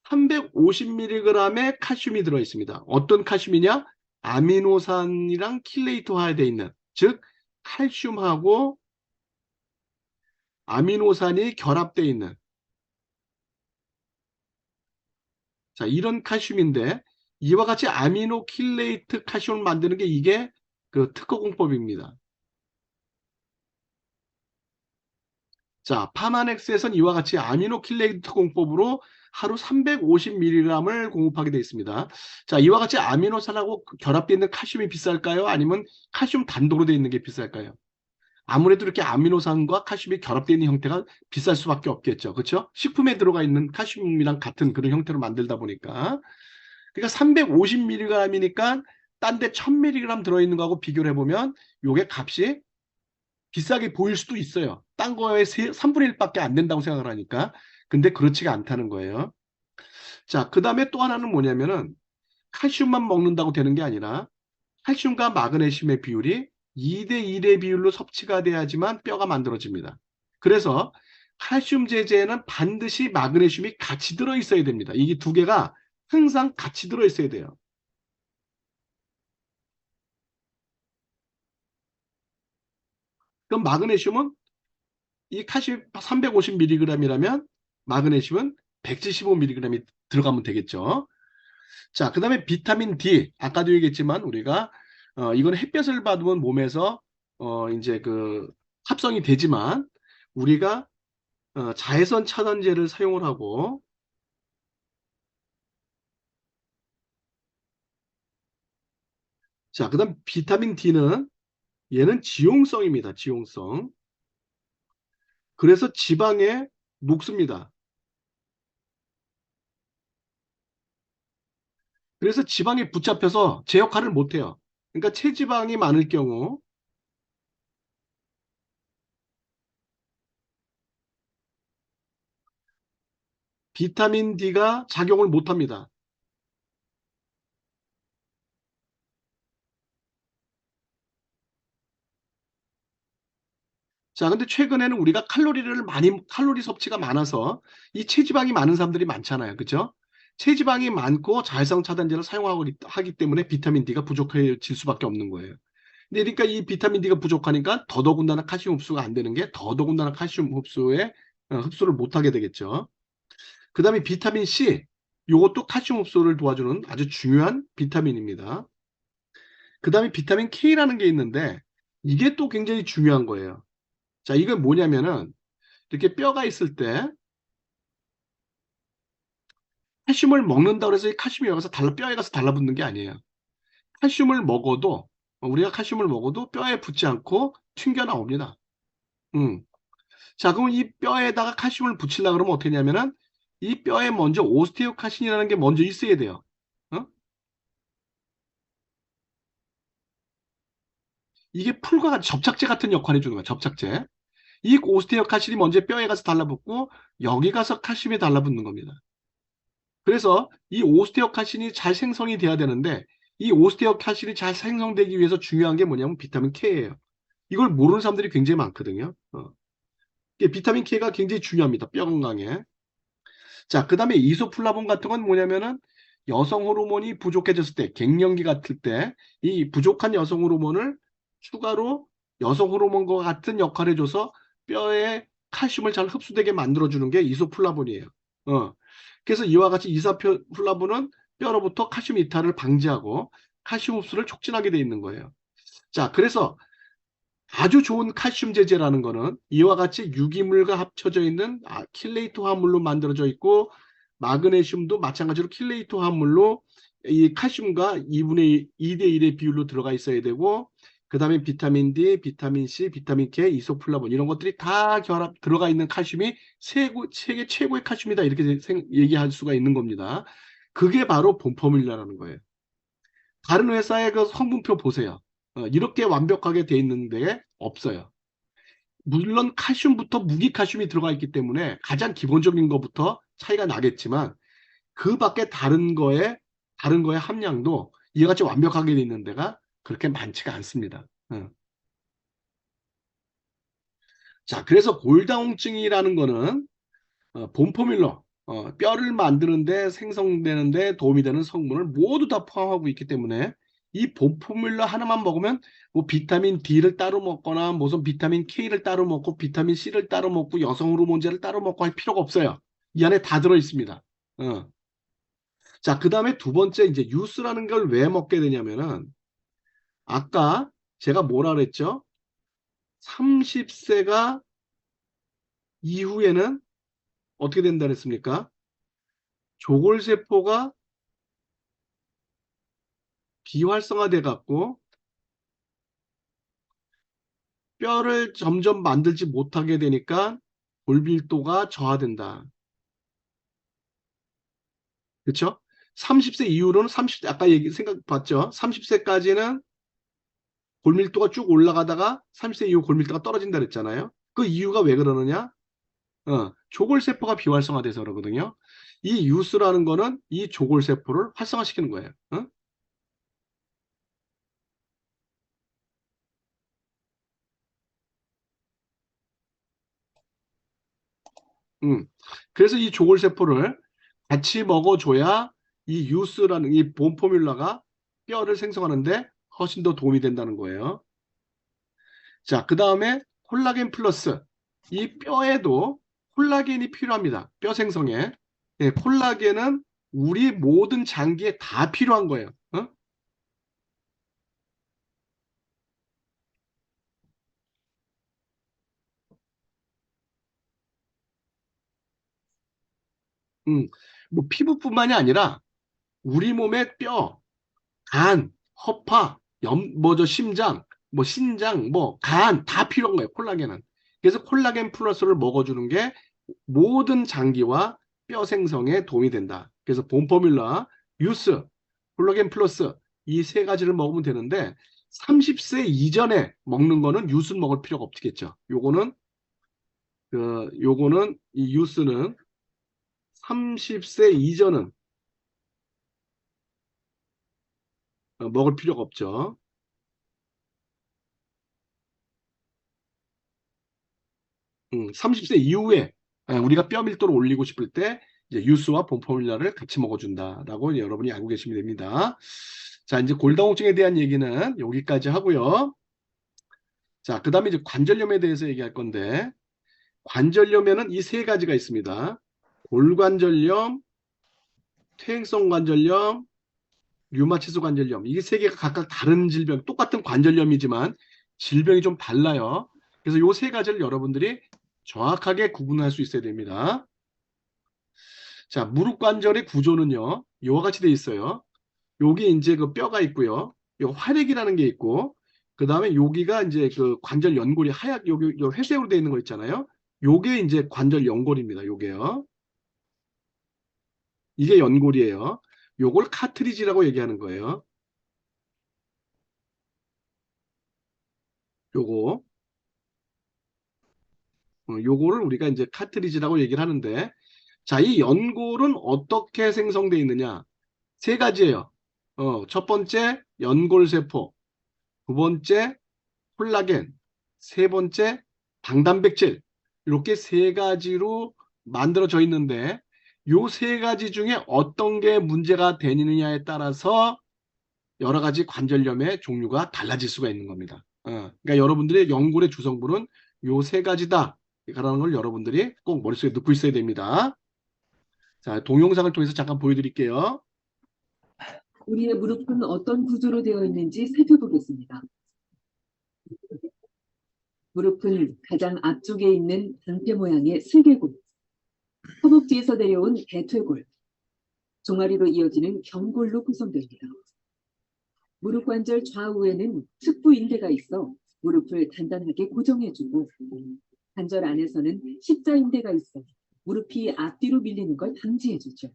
S1: 350mg의 칼슘이 들어 있습니다. 어떤 칼슘이냐? 아미노산이랑 킬레이트화되어 있는, 즉 칼슘하고 아미노산이 결합되어 있는, 자, 이런 칼슘인데 이와 같이 아미노킬레이트 칼슘을 만드는 게 이게 그 특허공법입니다. 자, 파마넥스에서는 이와 같이 아미노킬레이트 공법으로 하루 350mg을 공급하게 되어 있습니다. 자, 이와 같이 아미노산하고 결합되어 있는 칼슘이 비쌀까요? 아니면 칼슘 단독으로 되어 있는 게 비쌀까요? 아무래도 이렇게 아미노산과 칼슘이 결합되어 있는 형태가 비쌀 수밖에 없겠죠. 그렇죠? 식품에 들어가 있는 칼슘이랑 같은 그런 형태로 만들다 보니까. 그러니까 350mg이니까 딴 데 1000mg 들어있는 거하고 비교를 해보면 요게 값이 비싸게 보일 수도 있어요. 딴 거에 3분의 1밖에 안 된다고 생각을 하니까. 근데 그렇지가 않다는 거예요. 자, 그 다음에 또 하나는 뭐냐면은 칼슘만 먹는다고 되는 게 아니라 칼슘과 마그네슘의 비율이 2대 1의 비율로 섭취가 돼야지만 뼈가 만들어집니다. 그래서 칼슘 제제에는 반드시 마그네슘이 같이 들어있어야 됩니다. 이게 두 개가 항상 같이 들어있어야 돼요. 그럼 마그네슘은 이 칼슘 350mg이라면 마그네슘은 175mg이 들어가면 되겠죠. 자, 그 다음에 비타민 D. 아까도 얘기했지만 우리가 이건 햇볕을 받으면 몸에서 이제 그 합성이 되지만 우리가 자외선 차단제를 사용을 하고 자, 그 다음 비타민 D는 얘는 지용성입니다. 지용성. 그래서 지방에 녹습니다. 그래서 지방에 붙잡혀서 제 역할을 못해요. 그러니까 체지방이 많을 경우 비타민 D가 작용을 못합니다. 자, 근데 최근에는 우리가 칼로리 섭취가 많아서 이 체지방이 많은 사람들이 많잖아요. 그죠? 체지방이 많고 자외선 차단제를 사용하고 하기 때문에 비타민 D가 부족해질 수밖에 없는 거예요. 근데 그러니까 이 비타민 D가 부족하니까 더더군다나 칼슘 흡수가 안 되는 게 더더군다나 칼슘 흡수에 흡수를 못하게 되겠죠. 그 다음에 비타민 C, 이것도 칼슘 흡수를 도와주는 아주 중요한 비타민입니다. 그 다음에 비타민 K라는 게 있는데 이게 또 굉장히 중요한 거예요. 자, 이건 뭐냐면은 이렇게 뼈가 있을 때 칼슘을 먹는다고 해서 이 칼슘이 여기서 뼈에 가서 달라붙는 게 아니에요. 칼슘을 먹어도 우리가 칼슘을 먹어도 뼈에 붙지 않고 튕겨 나옵니다. 자, 그럼 이 뼈에다가 칼슘을 붙이려고 그러면 어떻게 하냐면은 이 뼈에 먼저 오스테오칼신이라는 게 먼저 있어야 돼요. 어? 이게 풀과 같이 접착제 같은 역할을 해주는 거야. 접착제. 이 오스테오칼신이 먼저 뼈에 가서 달라붙고 여기 가서 칼슘이 달라붙는 겁니다. 그래서 이 오스테오칼신이 잘 생성이 돼야 되는데 이 오스테오칼신이 잘 생성되기 위해서 중요한 게 뭐냐면 비타민 K예요. 이걸 모르는 사람들이 굉장히 많거든요. 이게 비타민 K가 굉장히 중요합니다. 뼈 건강에. 자, 그 다음에 이소플라본 같은 건 뭐냐면은 여성 호르몬이 부족해졌을 때, 갱년기 같을 때 이 부족한 여성 호르몬을 추가로 여성 호르몬과 같은 역할을 해줘서 뼈에 칼슘을 잘 흡수되게 만들어주는 게 이소플라본이에요. 그래서 이와 같이 이소플라본은 뼈로부터 칼슘 이탈을 방지하고 칼슘 흡수를 촉진하게 돼 있는 거예요. 자, 그래서 아주 좋은 칼슘 제제라는 거는 이와 같이 유기물과 합쳐져 있는 킬레이트 화합물로 만들어져 있고 마그네슘도 마찬가지로 킬레이터 화합물로 이 칼슘과 2대 1의 비율로 들어가 있어야 되고, 그 다음에 비타민 D, 비타민 C, 비타민 K, 이소플라본 이런 것들이 다 결합 들어가 있는 칼슘이 세계 최고의 칼슘이다 이렇게 얘기할 수가 있는 겁니다. 그게 바로 본포뮬라라는 거예요. 다른 회사의 그 성분표 보세요. 이렇게 완벽하게 돼 있는데 없어요. 물론 칼슘부터 무기칼슘이 들어가 있기 때문에 가장 기본적인 것부터 차이가 나겠지만 그 밖에 다른 거의 함량도 이와 같이 완벽하게 돼 있는 데가 그렇게 많지가 않습니다. 자, 그래서 골다공증이라는 거는 본포뮬러, 뼈를 만드는데 생성되는데 도움이 되는 성분을 모두 다 포함하고 있기 때문에 이 본포뮬러 하나만 먹으면 뭐 비타민 D를 따로 먹거나 무슨 비타민 K를 따로 먹고 비타민 C를 따로 먹고 여성 호르몬제를 따로 먹고 할 필요가 없어요. 이 안에 다 들어 있습니다. 자, 그 다음에 두 번째 이제 유스라는 걸 왜 먹게 되냐면은 아까 제가 뭐라 그랬죠? 30세가 이후에는 어떻게 된다 그랬습니까? 조골세포가 비활성화돼 갖고 뼈를 점점 만들지 못하게 되니까 골밀도가 저하된다. 그렇죠? 30세 이후로는 30세 아까 생각 봤죠? 30세까지는 골밀도가 쭉 올라가다가 30세 이후 골밀도가 떨어진다 그랬잖아요. 그 이유가 왜 그러느냐? 조골세포가 비활성화돼서 그러거든요. 이 유스라는 거는 이 조골세포를 활성화시키는 거예요. 그래서 이 조골세포를 같이 먹어줘야 이 유스라는 이 본포뮬라가 뼈를 생성하는데 훨씬 더 도움이 된다는 거예요. 자, 그 다음에 콜라겐 플러스. 이 뼈에도 콜라겐이 필요합니다. 뼈 생성에. 예, 콜라겐은 우리 모든 장기에 다 필요한 거예요. 뭐 피부뿐만이 아니라 우리 몸의 뼈, 간, 허파, 심장, 뭐 신장, 뭐 간 다 필요한 거예요. 콜라겐은. 그래서 콜라겐 플러스를 먹어주는 게 모든 장기와 뼈 생성에 도움이 된다. 그래서 본포뮬라, 유스, 콜라겐 플러스 이 세 가지를 먹으면 되는데 30세 이전에 먹는 거는 유스 먹을 필요가 없겠죠. 요거는 이 유스는 30세 이전은 먹을 필요가 없죠. 30세 이후에 우리가 뼈 밀도를 올리고 싶을 때 이제 유스와 본포뮬라를 같이 먹어준다라고 여러분이 알고 계시면 됩니다. 자, 이제 골다공증에 대한 얘기는 여기까지 하고요. 자, 그 다음에 이제 관절염에 대해서 얘기할 건데 관절염에는 이 세 가지가 있습니다. 골관절염, 퇴행성 관절염, 류마티스 관절염. 이게 세 개가 각각 다른 질병, 똑같은 관절염이지만 질병이 좀 달라요. 그래서 이 세 가지를 여러분들이 정확하게 구분할 수 있어야 됩니다. 자, 무릎 관절의 구조는요, 이와 같이 돼 있어요. 여기 이제 그 뼈가 있고요. 요 활액이라는 게 있고, 그 다음에 여기가 이제 그 관절 연골이 여기 회색으로 되어 있는 거 있잖아요. 요게 이제 관절 연골입니다. 요게요. 이게 연골이에요. 요걸 카트리지라고 얘기하는 거예요. 요거. 요거를 우리가 이제 카트리지라고 얘기를 하는데, 자, 이 연골은 어떻게 생성되어 있느냐? 세 가지예요. 첫 번째, 연골세포. 두 번째, 콜라겐. 세 번째, 방단백질. 이렇게 세 가지로 만들어져 있는데, 요 세 가지 중에 어떤 게 문제가 되느냐에 따라서 여러 가지 관절염의 종류가 달라질 수가 있는 겁니다. 그러니까 여러분들의 연골의 주성분은 요 세 가지다. 라는 걸 여러분들이 꼭 머릿속에 넣고 있어야 됩니다. 자, 동영상을 통해서 잠깐 보여드릴게요.
S5: 우리의 무릎은 어떤 구조로 되어 있는지 살펴보겠습니다. 무릎은 가장 앞쪽에 있는 방패 모양의 슬개골, 허벅지에서 내려온 대퇴골, 종아리로 이어지는 경골로 구성됩니다. 무릎 관절 좌우에는 측부인대가 있어 무릎을 단단하게 고정해주고, 관절 안에서는 십자인대가 있어 무릎이 앞뒤로 밀리는 걸 방지해주죠.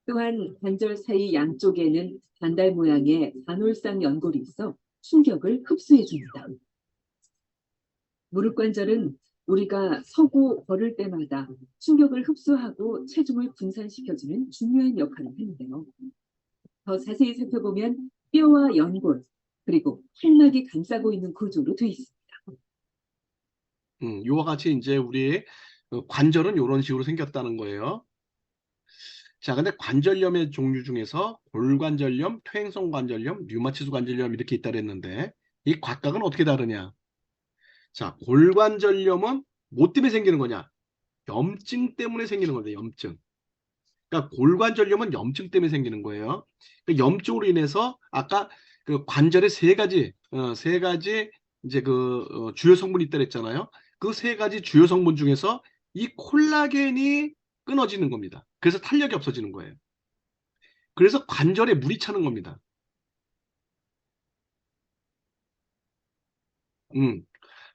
S5: 또한 관절 사이 양쪽에는 반달 모양의 반올상 연골이 있어 충격을 흡수해줍니다. 무릎 관절은 우리가 서고 걸을 때마다 충격을 흡수하고 체중을 분산시켜주는 중요한 역할을 하는데요. 더 자세히 살펴보면 뼈와 연골, 그리고 활막이 감싸고 있는 구조로 되어 있습니다.
S1: 요와 같이 이제 우리 관절은 이런 식으로 생겼다는 거예요. 자, 근데 관절염의 종류 중에서 골관절염, 퇴행성 관절염, 류마티스 관절염 이렇게 있다 그랬는데 이 각각은 어떻게 다르냐? 자, 골관절염은 뭐 때문에 생기는 거냐? 염증 때문에 생기는 거예요. 염증. 그러니까 골관절염은 염증 때문에 생기는 거예요. 그 염증으로 인해서 아까 그 관절에 세 가지 이제 주요 성분이 있다 그랬잖아요. 그 세 가지 주요 성분 중에서 이 콜라겐이 끊어지는 겁니다. 그래서 탄력이 없어지는 거예요. 그래서 관절에 물이 차는 겁니다.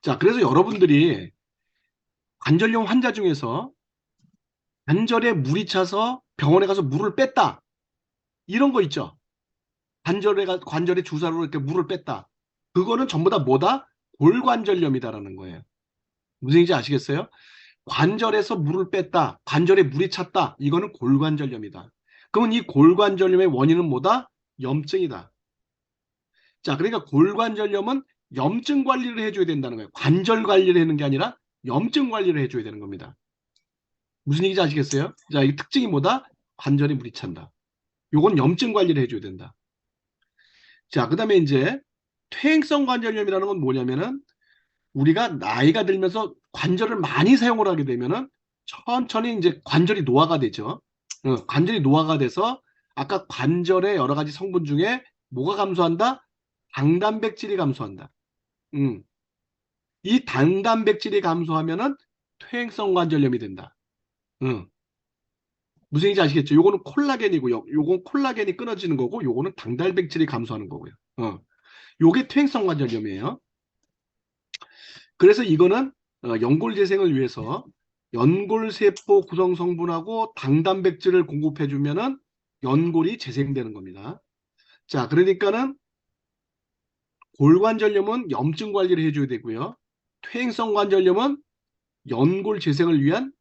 S1: 자, 그래서 여러분들이 관절염 환자 중에서 관절에 물이 차서 병원에 가서 물을 뺐다. 이런 거 있죠. 관절에 주사로 이렇게 물을 뺐다. 그거는 전부 다 뭐다? 골관절염이다라는 거예요. 무슨 얘기인지 아시겠어요? 관절에서 물을 뺐다. 관절에 물이 찼다. 이거는 골관절염이다. 그러면 이 골관절염의 원인은 뭐다? 염증이다. 자, 그러니까 골관절염은 염증 관리를 해줘야 된다는 거예요. 관절 관리를 하는 게 아니라 염증 관리를 해줘야 되는 겁니다. 무슨 얘기인지 아시겠어요? 자, 이 특징이 뭐다? 관절에 물이 찬다. 요건 염증 관리를 해줘야 된다. 자, 그 다음에 이제 퇴행성 관절염이라는 건 뭐냐면은 우리가 나이가 들면서 관절을 많이 사용을 하게 되면은 천천히 이제 관절이 노화가 되죠. 관절이 노화가 돼서 아까 관절의 여러 가지 성분 중에 뭐가 감소한다? 당단백질이 감소한다. 이 당단백질이 감소하면은 퇴행성 관절염이 된다. 무슨 얘기인지 아시겠죠? 요거는 콜라겐이고요. 요건 콜라겐이 끊어지는 거고, 요거는 당단백질이 감소하는 거고요. 요게 퇴행성 관절염이에요. 그래서 이거는 연골 재생을 위해서 연골세포 구성 성분하고 당단백질을 공급해주면은 연골이 재생되는 겁니다. 자, 그러니까는 골관절염은 염증 관리를 해줘야 되고요. 퇴행성 관절염은 연골 재생을 위한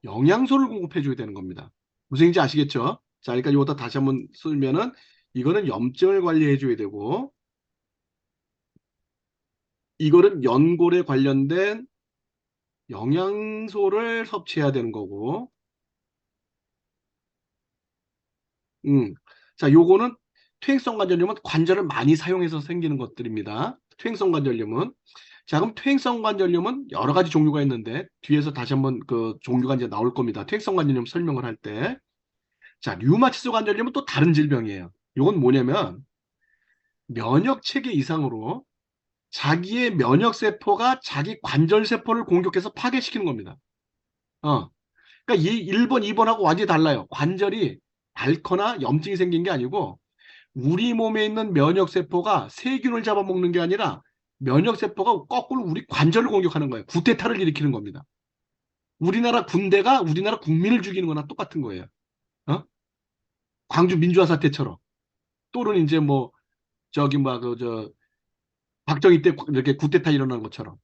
S1: 영양소를 공급해줘야 되는 겁니다. 무슨 얘기인지 아시겠죠? 자, 그러니까 이거다 다시 한번 쓰면은 이거는 염증을 관리해줘야 되고, 이거는 연골에 관련된 영양소를 섭취해야 되는 거고, 자, 요거는 퇴행성 관절염은 관절을 많이 사용해서 생기는 것들입니다. 퇴행성 관절염은. 자, 그럼 퇴행성 관절염은 여러 가지 종류가 있는데, 뒤에서 다시 한번 그 종류가 이제 나올 겁니다. 퇴행성 관절염 설명을 할 때. 자, 류마티스 관절염은 또 다른 질병이에요. 요건 뭐냐면, 면역 체계 이상으로 자기의 면역 세포가 자기 관절 세포를 공격해서 파괴시키는 겁니다. 그러니까 이 1번, 2번하고 완전히 달라요. 관절이 닳거나 염증이 생긴 게 아니고 우리 몸에 있는 면역 세포가 세균을 잡아먹는 게 아니라 면역 세포가 거꾸로 우리 관절을 공격하는 거예요. 구테타를 일으키는 겁니다. 우리나라 군대가 우리나라 국민을 죽이는 거나 똑같은 거예요. 광주 민주화 사태처럼. 또는 이제 뭐 저기 박정희 때 이렇게 구테타 일어난 것처럼.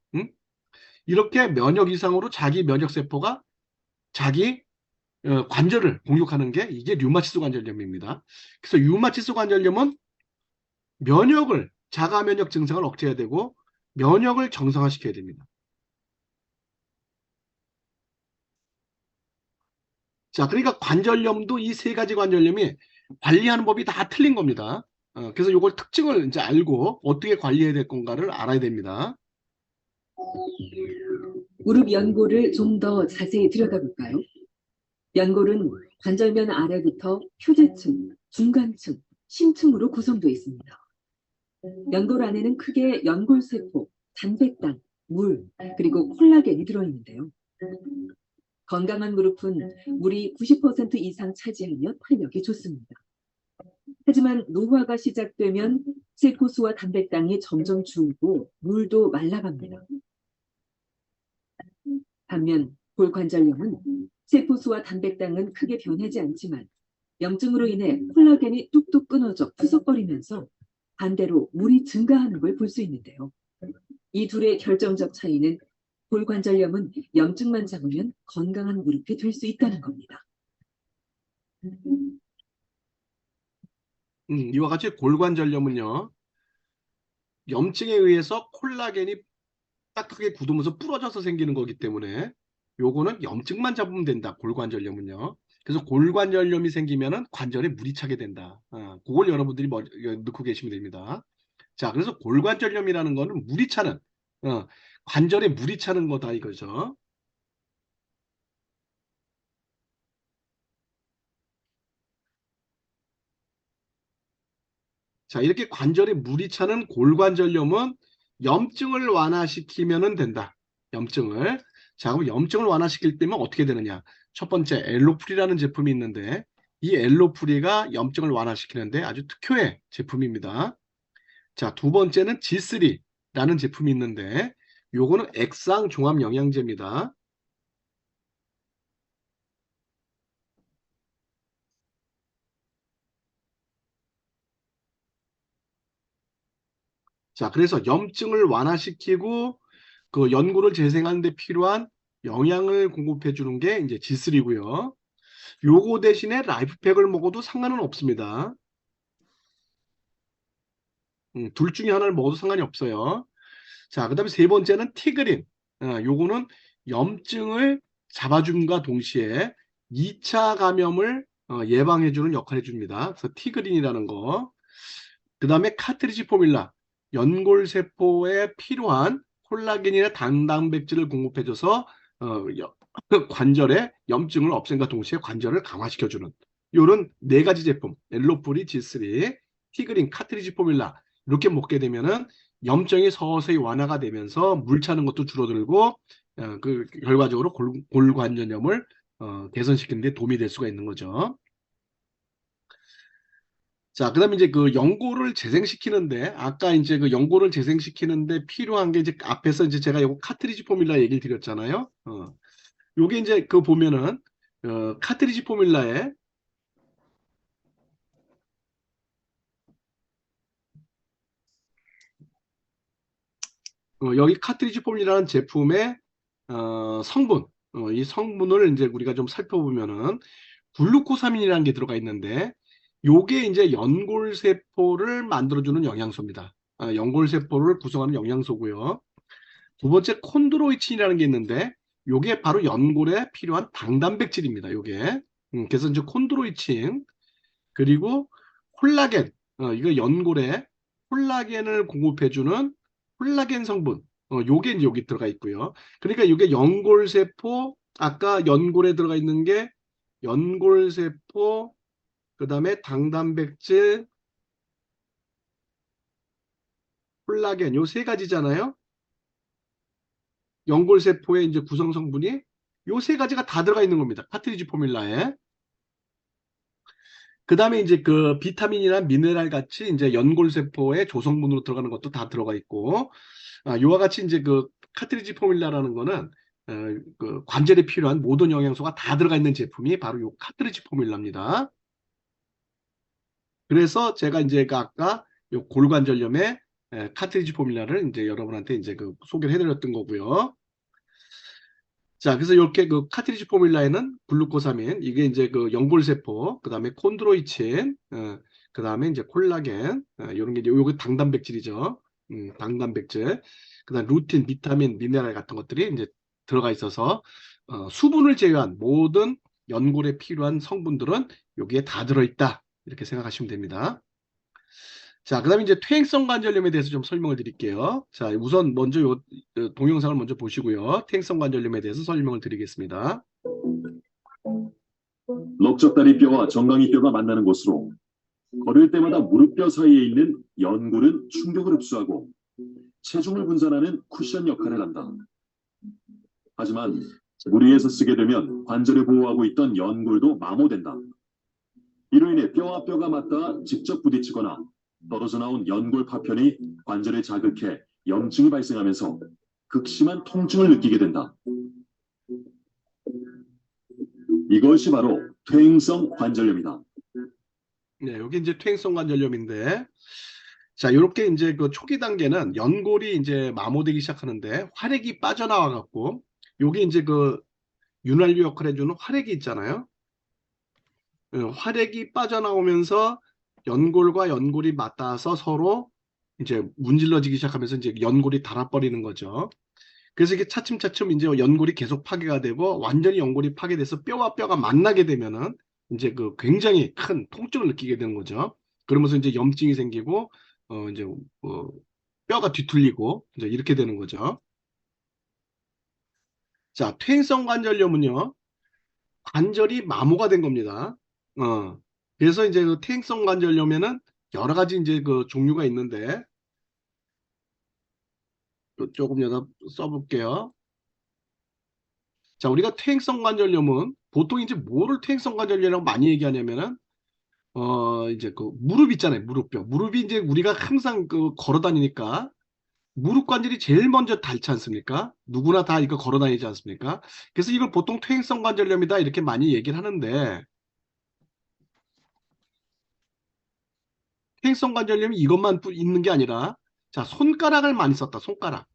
S1: 이렇게 면역 이상으로 자기 면역 세포가 자기 관절을 공격하는 게 이게 류마티스 관절염입니다. 그래서 류마티스 관절염은 자가 면역 증상을 억제해야 되고 면역을 정상화시켜야 됩니다. 자, 그러니까 관절염도 이 세 가지 관절염이 관리하는 법이 다 틀린 겁니다. 그래서 이걸 특징을 이제 알고 어떻게 관리해야 될 건가를 알아야 됩니다.
S5: 무릎 연골을 좀 더 자세히 들여다볼까요? 연골은 관절면 아래부터 표제층, 중간층, 심층으로 구성되어 있습니다. 연골 안에는 크게 연골세포, 단백당, 물, 그리고 콜라겐이 들어있는데요. 건강한 무릎은 물이 90% 이상 차지하며 탄력이 좋습니다. 하지만 노화가 시작되면 세포수와 단백당이 점점 줄고 물도 말라갑니다. 반면 골관절염은 세포수와 단백당은 크게 변하지 않지만 염증으로 인해 콜라겐이 뚝뚝 끊어져 푸석거리면서 반대로 물이 증가하는 걸 볼 수 있는데요. 이 둘의 결정적 차이는 골관절염은 염증만 잡으면 건강한 무릎이 될 수 있다는 겁니다.
S1: 이와 같이 골관절염은요, 염증에 의해서 콜라겐이 딱하게 굳으면서 부러져서 생기는 거기 때문에 요거는 염증만 잡으면 된다. 골관절염은요. 그래서 골관절염이 생기면은 관절에 물이 차게 된다. 그걸 여러분들이 넣고 계시면 됩니다. 자, 그래서 골관절염이라는 거는 물이 차는, 관절에 물이 차는 거다 이거죠. 자, 이렇게 관절에 물이 차는 골관절염은 염증을 완화시키면 된다. 염증을. 자, 그럼 염증을 완화시킬 때면 어떻게 되느냐? 첫 번째, 엘로프리라는 제품이 있는데, 이 엘로프리가 염증을 완화시키는데 아주 특효의 제품입니다. 자, 두 번째는 G3라는 제품이 있는데, 요거는 액상 종합 영양제입니다. 자, 그래서 염증을 완화시키고 그 연골을 재생하는 데 필요한 영양을 공급해 주는 게 이제 G3고요. 요거 대신에 라이프팩을 먹어도 상관은 없습니다. 둘 중에 하나를 먹어도 상관이 없어요. 자, 그 다음에 세 번째는 티그린. 요거는 염증을 잡아줌과 동시에 2차 감염을 예방해주는 역할을 해줍니다. 그래서 티그린이라는 거. 그 다음에 카트리지 포밀라. 연골세포에 필요한 콜라겐이나 단단백질을 공급해줘서 관절의 염증을 없앤과 동시에 관절을 강화시켜주는 이런 네 가지 제품, 엘로프리, G3, 티그린, 카트리지 포밀라 이렇게 먹게 되면은 염증이 서서히 완화가 되면서 물 차는 것도 줄어들고 그 결과적으로 골관절염을 개선시키는 데 도움이 될 수가 있는 거죠. 자, 그다음에 이제 그 연골을 재생시키는데 아까 이제 그 연골을 재생시키는데 필요한 게 이제 앞에서 이제 제가 요거 카트리지 포뮬라 얘기를 드렸잖아요. 요게 이제 그 보면은 카트리지 포뮬라에 여기 카트리지 포뮬라라는 제품의 성분, 이 성분을 이제 우리가 좀 살펴보면은 글루코사민이라는 게 들어가 있는데 요게 이제 연골세포를 만들어주는 영양소입니다. 연골세포를 구성하는 영양소고요. 두 번째 콘드로이친이라는 게 있는데 요게 바로 연골에 필요한 당단백질입니다. 요게 그래서 이제 콘드로이친 그리고 콜라겐 이거 연골에 콜라겐을 공급해주는 콜라겐 성분 요게 이제 여기 들어가 있고요. 그러니까 이게 연골세포 아까 연골에 들어가 있는 게 연골세포 그 다음에 당단백질 콜라겐 요 세 가지잖아요. 연골세포의 이제 구성 성분이 요 세 가지가 다 들어가 있는 겁니다. 카트리지 포뮬라에. 그 다음에 이제 그 비타민이나 미네랄 같이 이제 연골세포의 조성분으로 들어가는 것도 다 들어가 있고, 요와 같이 이제 그 카트리지 포뮬라라는 거는 그 관절에 필요한 모든 영양소가 다 들어가 있는 제품이 바로 요 카트리지 포뮬라입니다. 그래서 제가 이제 그 아까 요 골관절염의 카트리지 포뮬라를 이제 여러분한테 이제 그 소개를 해드렸던 거고요. 자, 그래서 이렇게 그 카트리지 포뮬라에는 글루코사민, 이게 이제 그 연골세포, 그 다음에 콘드로이친, 그 다음에 이제 콜라겐, 이런 게 이제 요게 당단백질이죠. 당단백질, 그 다음 루틴, 비타민, 미네랄 같은 것들이 이제 들어가 있어서 수분을 제외한 모든 연골에 필요한 성분들은 여기에 다 들어있다. 이렇게 생각하시면 됩니다. 자, 그 다음에 이제 퇴행성 관절염에 대해서 좀 설명을 드릴게요. 자, 우선 먼저 요 동영상을 먼저 보시고요. 퇴행성 관절염에 대해서 설명을 드리겠습니다.
S6: 넓적다리 뼈와 정강이 뼈가 만나는 곳으로 걸을 때마다 무릎뼈 사이에 있는 연골은 충격을 흡수하고 체중을 분산하는 쿠션 역할을 한다. 하지만 무리해서 쓰게 되면 관절을 보호하고 있던 연골도 마모된다. 이로 인해 뼈와 뼈가 맞닿아 직접 부딪히거나 떨어져 나온 연골 파편이 관절을 자극해 염증이 발생하면서 극심한 통증을 느끼게 된다. 이것이 바로 퇴행성 관절염이다.
S1: 네, 여기 이제 퇴행성 관절염인데, 자, 요렇게 이제 그 초기 단계는 연골이 이제 마모되기 시작하는데, 활액이 빠져나와 갖고, 요게 이제 그 윤활유 역할을 해주는 활액이 있잖아요. 활액이 빠져나오면서 연골과 연골이 맞닿아서 서로 이제 문질러지기 시작하면서 이제 연골이 닳아버리는 거죠. 그래서 이게 차츰차츰 이제 연골이 계속 파괴가 되고 완전히 연골이 파괴돼서 뼈와 뼈가 만나게 되면은 이제 그 굉장히 큰 통증을 느끼게 되는 거죠. 그러면서 이제 염증이 생기고 이제 뼈가 뒤틀리고 이제 이렇게 되는 거죠. 자, 퇴행성 관절염은요, 관절이 마모가 된 겁니다. 그래서 이제 그 퇴행성 관절염에는 여러 가지 이제 그 종류가 있는데 조금 여기다 써볼게요. 자, 우리가 퇴행성 관절염은 보통 이제 뭐를 퇴행성 관절염이라고 많이 얘기하냐면은 이제 그 무릎 있잖아요. 무릎뼈. 무릎이 이제 우리가 항상 그 걸어 다니니까 무릎 관절이 제일 먼저 닳지 않습니까? 누구나 다 이거 걸어 다니지 않습니까? 그래서 이걸 보통 퇴행성 관절염이다 이렇게 많이 얘기를 하는데 퇴행성 관절염이 이것만 있는 게 아니라 자, 손가락을 많이 썼다. 손가락.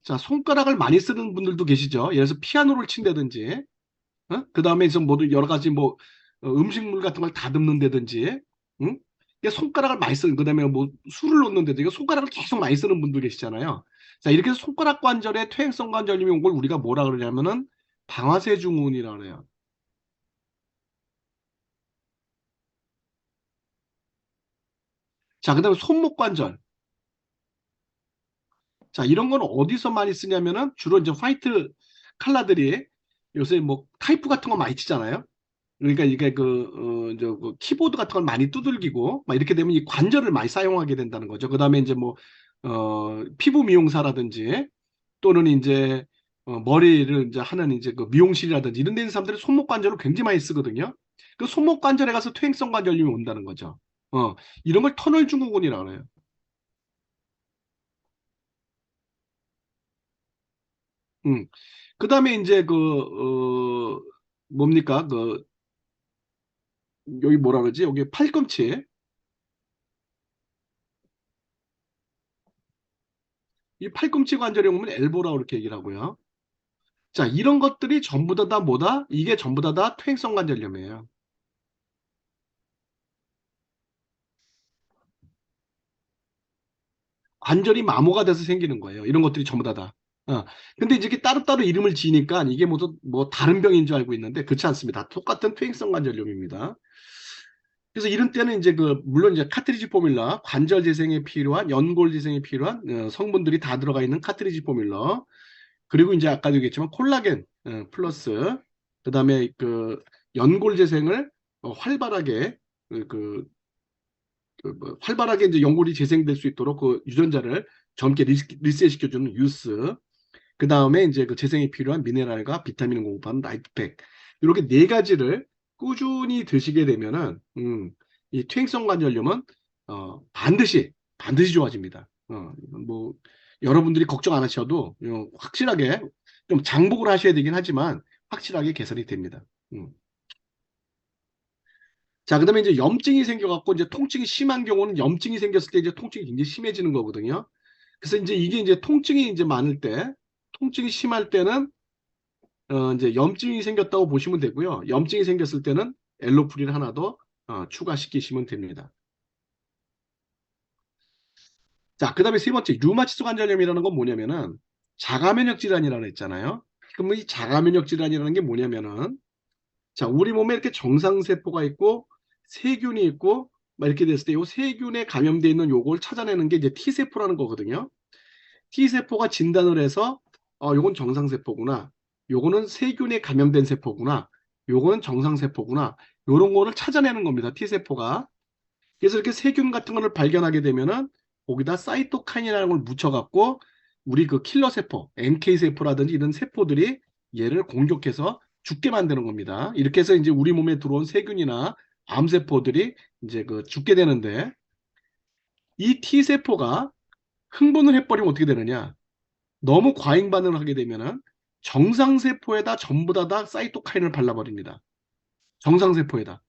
S1: 자, 손가락을 많이 쓰는 분들도 계시죠. 예를 들어서 피아노를 친다든지 그 다음에 이제 모두 여러 가지 뭐 음식물 같은 걸 다듬는다든지 응? 이게 손가락을 많이 쓰는 그 다음에 뭐 술을 놓는다든지 이거 손가락을 계속 많이 쓰는 분들 계시잖아요. 자, 이렇게 해서 손가락 관절에 퇴행성 관절염이 온 걸 우리가 뭐라 그러냐면은 방아쇠 증후군이라고 그래요. 자, 그 다음에 손목 관절. 자, 이런 건 어디서 많이 쓰냐면은 주로 이제 화이트 칼라들이 요새 뭐 타이프 같은 거 많이 치잖아요. 그러니까 이게 그 키보드 같은 걸 많이 두들기고 막 이렇게 되면 이 관절을 많이 사용하게 된다는 거죠. 그 다음에 이제 뭐 피부 미용사라든지 또는 이제 머리를 이제 하는 이제 그 미용실이라든지 이런 데 있는 사람들이 손목 관절을 굉장히 많이 쓰거든요. 그 손목 관절에 가서 퇴행성 관절염이 온다는 거죠. 이런 걸 터널 증후군이라고 해요. 음. 그 다음에 이제 뭡니까? 여기 뭐라 그러지? 여기 팔꿈치. 이 팔꿈치 관절에 오면 엘보라고 이렇게 얘기를 하고요. 자, 이런 것들이 전부 다 뭐다? 이게 전부 다 퇴행성 관절염이에요. 관절이 마모가 돼서 생기는 거예요. 이런 것들이 전부 다. 근데 이제 이게 따로따로 이름을 지니까 이게 모두 뭐 다른 병인 줄 알고 있는데 그렇지 않습니다. 똑같은 퇴행성 관절염입니다. 그래서 이런 때는 이제 물론 이제 카트리지 포뮬러, 관절 재생에 필요한, 연골 재생에 필요한 성분들이 다 들어가 있는 카트리지 포뮬러. 그리고 이제 아까도 얘기했지만 콜라겐 플러스 그다음에 연골 재생을 활발하게 뭐 활발하게 이제 연골이 재생될 수 있도록 그 유전자를 젊게 리셋시켜주는 유스. 그 다음에 이제 그 재생에 필요한 미네랄과 비타민을 공급하는 라이트팩. 이렇게 네 가지를 꾸준히 드시게 되면은 이 퇴행성 관절염은 반드시 좋아집니다. 뭐 여러분들이 걱정 안 하셔도 확실하게 좀 장복을 하셔야 되긴 하지만 확실하게 개선이 됩니다. 자, 그다음에 이제 염증이 생겨갖고 이제 통증이 심한 경우는 염증이 생겼을 때 이제 통증이 굉장히 심해지는 거거든요. 그래서 이제 이게 이제 통증이 이제 많을 때, 통증이 심할 때는 이제 염증이 생겼다고 보시면 되고요. 염증이 생겼을 때는 엘로프릴 하나 더 추가시키시면 됩니다. 자, 그다음에 세 번째 류마티스 관절염이라는 건 뭐냐면은 자가면역 질환이라고 했잖아요. 그럼 이 자가면역 질환이라는 게 뭐냐면은 자, 우리 몸에 이렇게 정상세포가 있고 세균이 있고 막 이렇게 됐을 때 이 세균에 감염되어 있는 요걸 찾아내는 게 이제 T세포라는 거거든요. T세포가 진단을 해서 요건 정상세포구나. 요거는 세균에 감염된 세포구나. 요거는 정상세포구나. 요런 거를 찾아내는 겁니다. T세포가. 그래서 이렇게 세균 같은 거를 발견하게 되면은 거기다 사이토카인이라는 걸 묻혀갖고 우리 그 킬러세포, NK세포라든지 이런 세포들이 얘를 공격해서 죽게 만드는 겁니다. 이렇게 해서 이제 우리 몸에 들어온 세균이나 암세포들이 이제 그 죽게 되는데 이 T세포가 흥분을 해버리면 어떻게 되느냐? 너무 과잉 반응을 하게 되면은 정상세포에다 전부 다 사이토카인을 발라버립니다. 정상세포에다.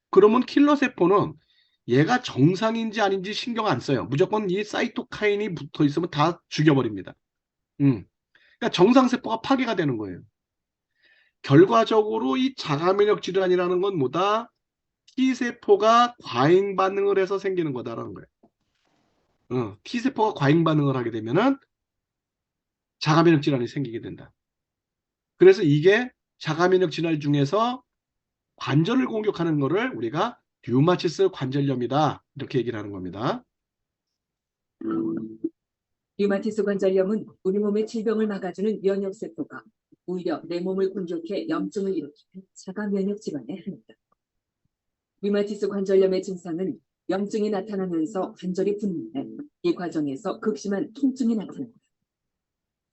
S1: 그러면 킬러세포는 얘가 정상인지 아닌지 신경 안 써요. 무조건 이 사이토카인이 붙어 있으면 다 죽여버립니다. 그러니까 정상세포가 파괴가 되는 거예요. 결과적으로 이 자가면역 질환이라는 건 뭐다? T세포가 과잉 반응을 해서 생기는 거다라는 거예요. T세포가 과잉 반응을 하게 되면은 자가면역 질환이 생기게 된다. 그래서 이게 자가면역 질환 중에서 관절을 공격하는 거를 우리가 류마티스 관절염이다. 이렇게 얘기를 하는 겁니다.
S5: 류마티스 관절염은 우리 몸의 질병을 막아주는 면역세포가 오히려 내 몸을 공격해 염증을 일으키는 자가 면역 질환의 하나다. 류마티스 관절염의 증상은 염증이 나타나면서 관절이 붓는데 이 과정에서 극심한 통증이 나타난다.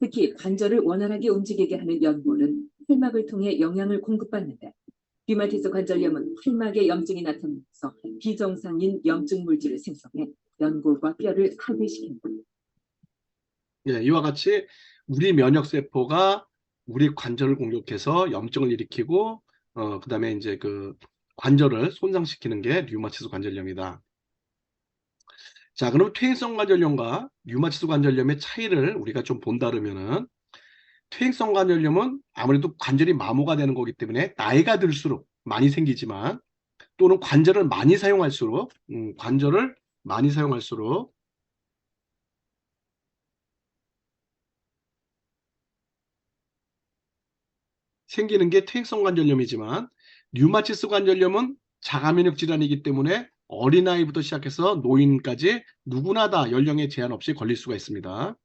S5: 특히 관절을 원활하게 움직이게 하는 연골은 혈막을 통해 영양을 공급받는데 류마티스 관절염은 혈막에 염증이 나타나면서 비정상인 염증 물질을 생성해 연골과 뼈를 파괴시킨다.
S1: 예, 이와 같이 우리 면역세포가 우리 관절을 공격해서 염증을 일으키고, 그 다음에 이제 그 관절을 손상시키는 게 류마티스 관절염이다. 자, 그럼 퇴행성 관절염과 류마티스 관절염의 차이를 우리가 좀 본다면은 퇴행성 관절염은 아무래도 관절이 마모가 되는 거기 때문에 나이가 들수록 많이 생기지만 또는 관절을 많이 사용할수록 관절을 많이 사용할수록 생기는 게 퇴행성 관절염이지만 류마티스 관절염은 자가면역 질환이기 때문에 어린아이부터 시작해서 노인까지 누구나 다 연령에 제한 없이 걸릴 수가 있습니다.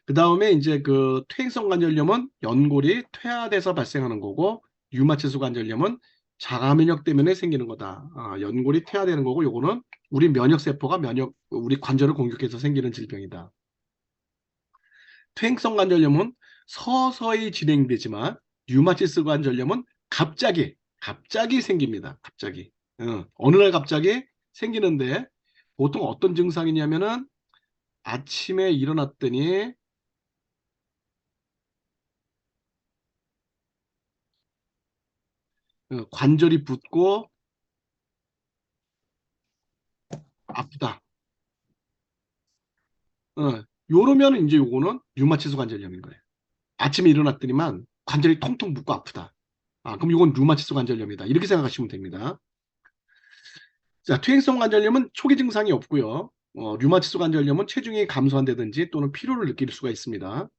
S1: 그 다음에 이제 그 퇴행성 관절염은 연골이 퇴화돼서 발생하는 거고 류마티스 관절염은 자가면역 때문에 생기는 거다. 연골이 퇴화되는 거고 요거는 우리 면역세포가 우리 관절을 공격해서 생기는 질병이다. 퇴행성 관절염은 서서히 진행되지만 류마티스 관절염은 갑자기 생깁니다. 갑자기. 어느 날 갑자기 생기는데 보통 어떤 증상이냐면은 아침에 일어났더니 관절이 붓고 아프다. 요러면 이제 요거는 류마티스 관절염인 거예요. 아침에 일어났더니만 관절이 통통 붓고 아프다. 그럼 이건 류마티스 관절염이다. 이렇게 생각하시면 됩니다. 자, 퇴행성 관절염은 초기 증상이 없고요. 류마티스 관절염은 체중이 감소한다든지 또는 피로를 느낄 수가 있습니다.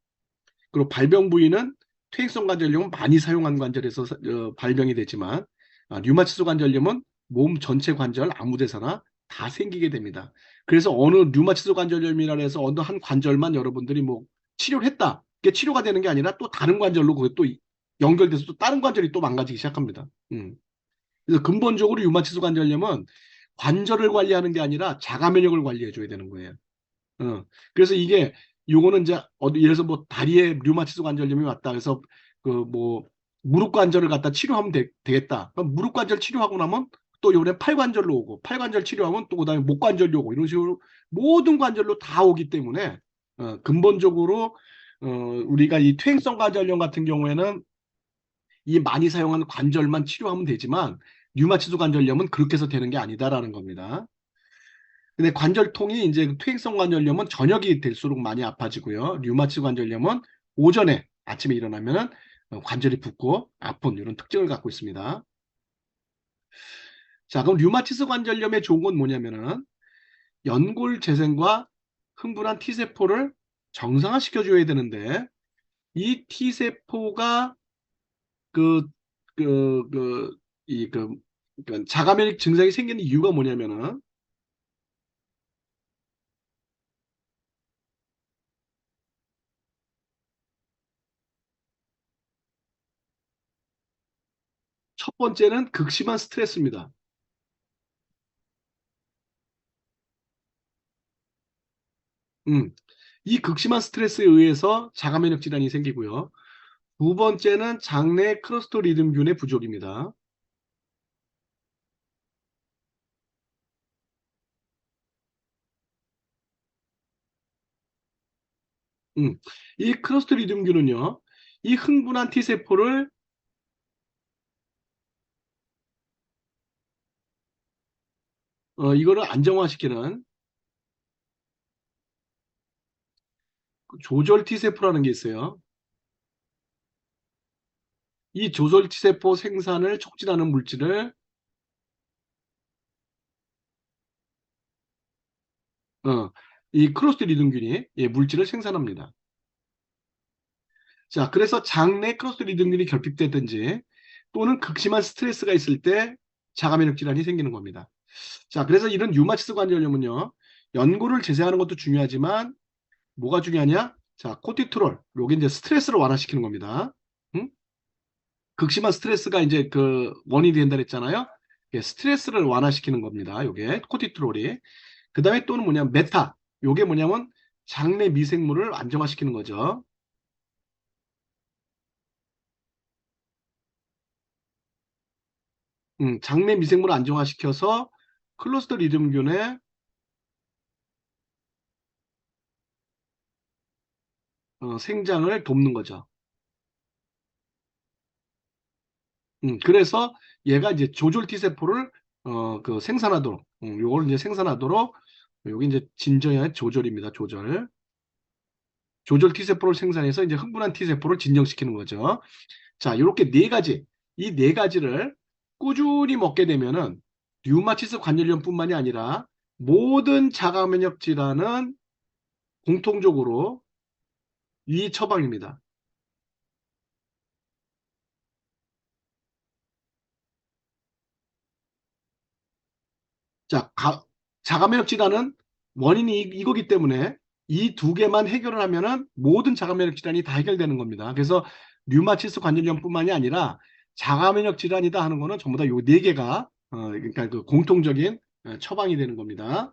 S1: 그리고 발병 부위는 퇴행성 관절염은 많이 사용한 관절에서 발병이 되지만 류마티스 관절염은 몸 전체 관절 아무 데서나 다 생기게 됩니다. 그래서 어느 류마티스 관절염이라 해서 어느 한 관절만 여러분들이 뭐 치료를 했다. 그게 치료가 되는 게 아니라 또 다른 관절로 그게 또 연결돼서 또 다른 관절이 또 망가지기 시작합니다. 그래서 근본적으로 류마티스 관절염은 관절을 관리하는 게 아니라 자가 면역을 관리해 줘야 되는 거예요. 그래서 이게 요거는 이제 예를 들어서 뭐 다리에 류마티스 관절염이 왔다 그래서 그 뭐 무릎 관절을 갖다 치료하면 되겠다. 그럼 무릎 관절 치료하고 나면 또 요번에 팔 관절로 오고 팔 관절 치료하면 또 그다음에 목 관절로 오고 이런 식으로 모든 관절로 다 오기 때문에 근본적으로 우리가 이 퇴행성 관절염 같은 경우에는 이 많이 사용하는 관절만 치료하면 되지만 류마티스 관절염은 그렇게 해서 되는 게 아니다라는 겁니다. 근데 관절통이 이제 퇴행성 관절염은 저녁이 될수록 많이 아파지고요. 류마티스 관절염은 오전에 아침에 일어나면은 관절이 붓고 아픈 이런 특징을 갖고 있습니다. 자, 그럼 류마티스 관절염의 좋은 건 뭐냐면은 연골 재생과 흥분한 T세포를 정상화시켜 줘야 되는데 이 T세포가 그, 그, 그, 그 자가면역 증상이 생기는 이유가 뭐냐면은 첫 번째는 극심한 스트레스입니다. 이 극심한 스트레스에 의해서 자가면역 질환이 생기고요. 두 번째는 장내 클로스트리듬균의 부족입니다. 이 클로스트리듬균은요, 이 흥분한 T세포를 이거를 안정화시키는 조절 T세포라는 게 있어요. 이 조절 T세포 생산을 촉진하는 물질을 이 클로스트리듬균이 물질을 생산합니다. 자, 그래서 장내 클로스트리듬균이 결핍되든지 또는 극심한 스트레스가 있을 때 자가면역 질환이 생기는 겁니다. 자, 그래서 이런 류마티스 관절염은요, 연고를 제재하는 것도 중요하지만 뭐가 중요하냐? 자, 코티트롤, 요게 이제 스트레스를 완화시키는 겁니다. 응? 극심한 스트레스가 이제 그 원인이 된다 그랬잖아요. 예, 스트레스를 완화시키는 겁니다. 요게 코티트롤이. 그 다음에 또는 뭐냐면 메타, 요게 뭐냐면 장내 미생물을 안정화시키는 거죠. 장내 미생물을 안정화시켜서 클로스트리듬균의 생장을 돕는 거죠. 그래서 얘가 이제 조절 T세포를 그 생산하도록, 요걸 이제 생산하도록, 요게 이제 진정의 조절입니다. 조절. 조절 T세포를 생산해서 이제 흥분한 T세포를 진정시키는 거죠. 자, 요렇게 네 가지, 이 네 가지를 꾸준히 먹게 되면은 류마티스 관절염뿐만이 아니라 모든 자가면역 질환은 공통적으로 이 처방입니다. 자, 자가면역 질환은 원인이 이거기 때문에 이 두 개만 해결을 하면은 모든 자가면역 질환이 다 해결되는 겁니다. 그래서 류마티스 관절염뿐만이 아니라 자가면역 질환이다 하는 거는 전부 다 요 네 개가 그러니까 그 공통적인 처방이 되는 겁니다.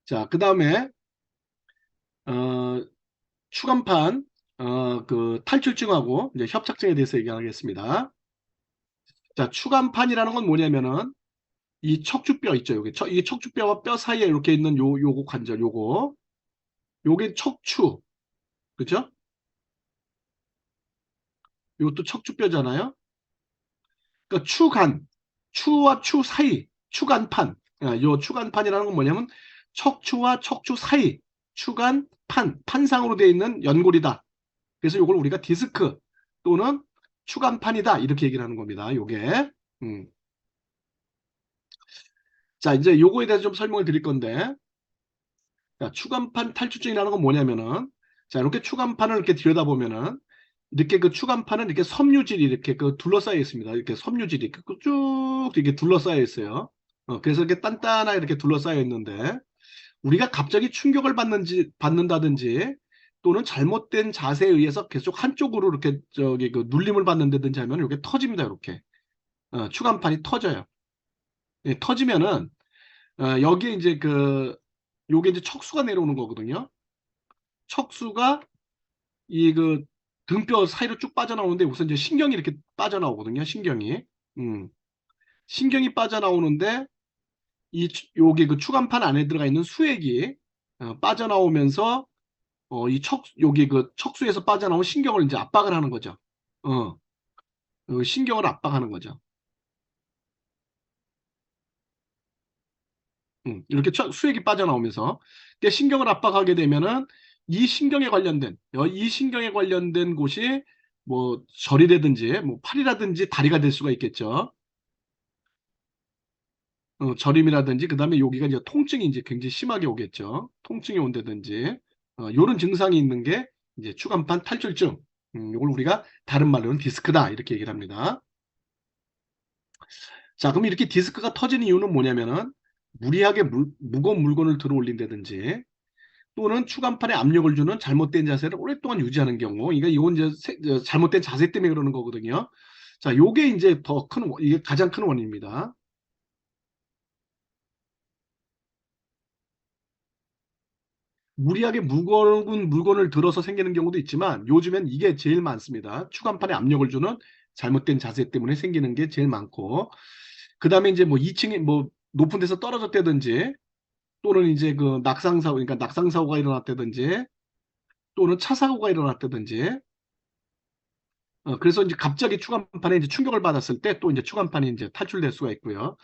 S1: 자, 그 다음에 추간판 그 탈출증하고 이제 협착증에 대해서 얘기하겠습니다. 자, 추간판이라는 건 뭐냐면은 이 척추뼈 있죠. 여기 이 척추뼈와 뼈 사이에 이렇게 있는 요거 관절 요게 척추. 그죠? 이것도 척추뼈잖아요. 그러니까 추와 추 사이, 추간판. 요 추간판이라는 건 뭐냐면 척추와 척추 사이, 판상으로 되어 있는 연골이다. 그래서 요걸 우리가 디스크 또는 추간판이다 이렇게 얘기를 하는 겁니다. 요게. 자, 이제 요거에 대해서 좀 설명을 드릴 건데, 자, 추간판 탈출증이라는 건 뭐냐면은, 자, 이렇게 추간판을 이렇게 들여다보면은, 이렇게 그 추간판은 이렇게 섬유질이 이렇게 그 둘러싸여 있습니다. 이렇게 섬유질이 이렇게 쭉 이렇게 둘러싸여 있어요. 그래서 이렇게 단단하게 이렇게 둘러싸여 있는데, 우리가 갑자기 충격을 받는다든지, 또는 잘못된 자세에 의해서 계속 한쪽으로 이렇게 저기 그 눌림을 받는다든지 하면 이렇게 터집니다. 이렇게. 추간판이 터져요. 예, 터지면은, 여기에 이제 요게 이제 척수가 내려오는 거거든요. 척수가 이 그 등뼈 사이로 쭉 빠져나오는데 우선 이제 신경이 이렇게 빠져나오거든요. 신경이. 음. 신경이 빠져나오는데 요게 그 추간판 안에 들어가 있는 수액이 빠져나오면서 요게 그 척수에서 빠져나온 신경을 이제 압박을 하는 거죠. 신경을 압박하는 거죠. 이렇게 수액이 빠져나오면서 그러니까 신경을 압박하게 되면은 이 신경에 관련된 곳이 뭐 저리라든지 뭐 팔이라든지 다리가 될 수가 있겠죠. 저림이라든지 그다음에 여기가 이제 통증이 이제 굉장히 심하게 오겠죠. 통증이 온다든지 이런 증상이 있는 게 이제 추간판 탈출증. 이걸 우리가 다른 말로는 디스크다 이렇게 얘기를 합니다. 자, 그럼 이렇게 디스크가 터지는 이유는 뭐냐면은 무리하게 무거운 물건을 들어 올린다든지 또는 추간판에 압력을 주는 잘못된 자세를 오랫동안 유지하는 경우, 이건 이제 잘못된 자세 때문에 그러는 거거든요. 자, 요게 이제 이게 가장 큰 원인입니다. 무리하게 무거운 물건을 들어서 생기는 경우도 있지만 요즘엔 이게 제일 많습니다. 추간판에 압력을 주는 잘못된 자세 때문에 생기는 게 제일 많고, 그 다음에 이제 뭐 2층에 뭐 높은 데서 떨어졌다든지, 또는 이제 그 낙상사고, 그러니까 낙상사고가 일어났다든지, 또는 차 사고가 일어났다든지, 그래서 이제 갑자기 추간판에 이제 충격을 받았을 때 또 이제 추간판이 이제 탈출될 수가 있고요.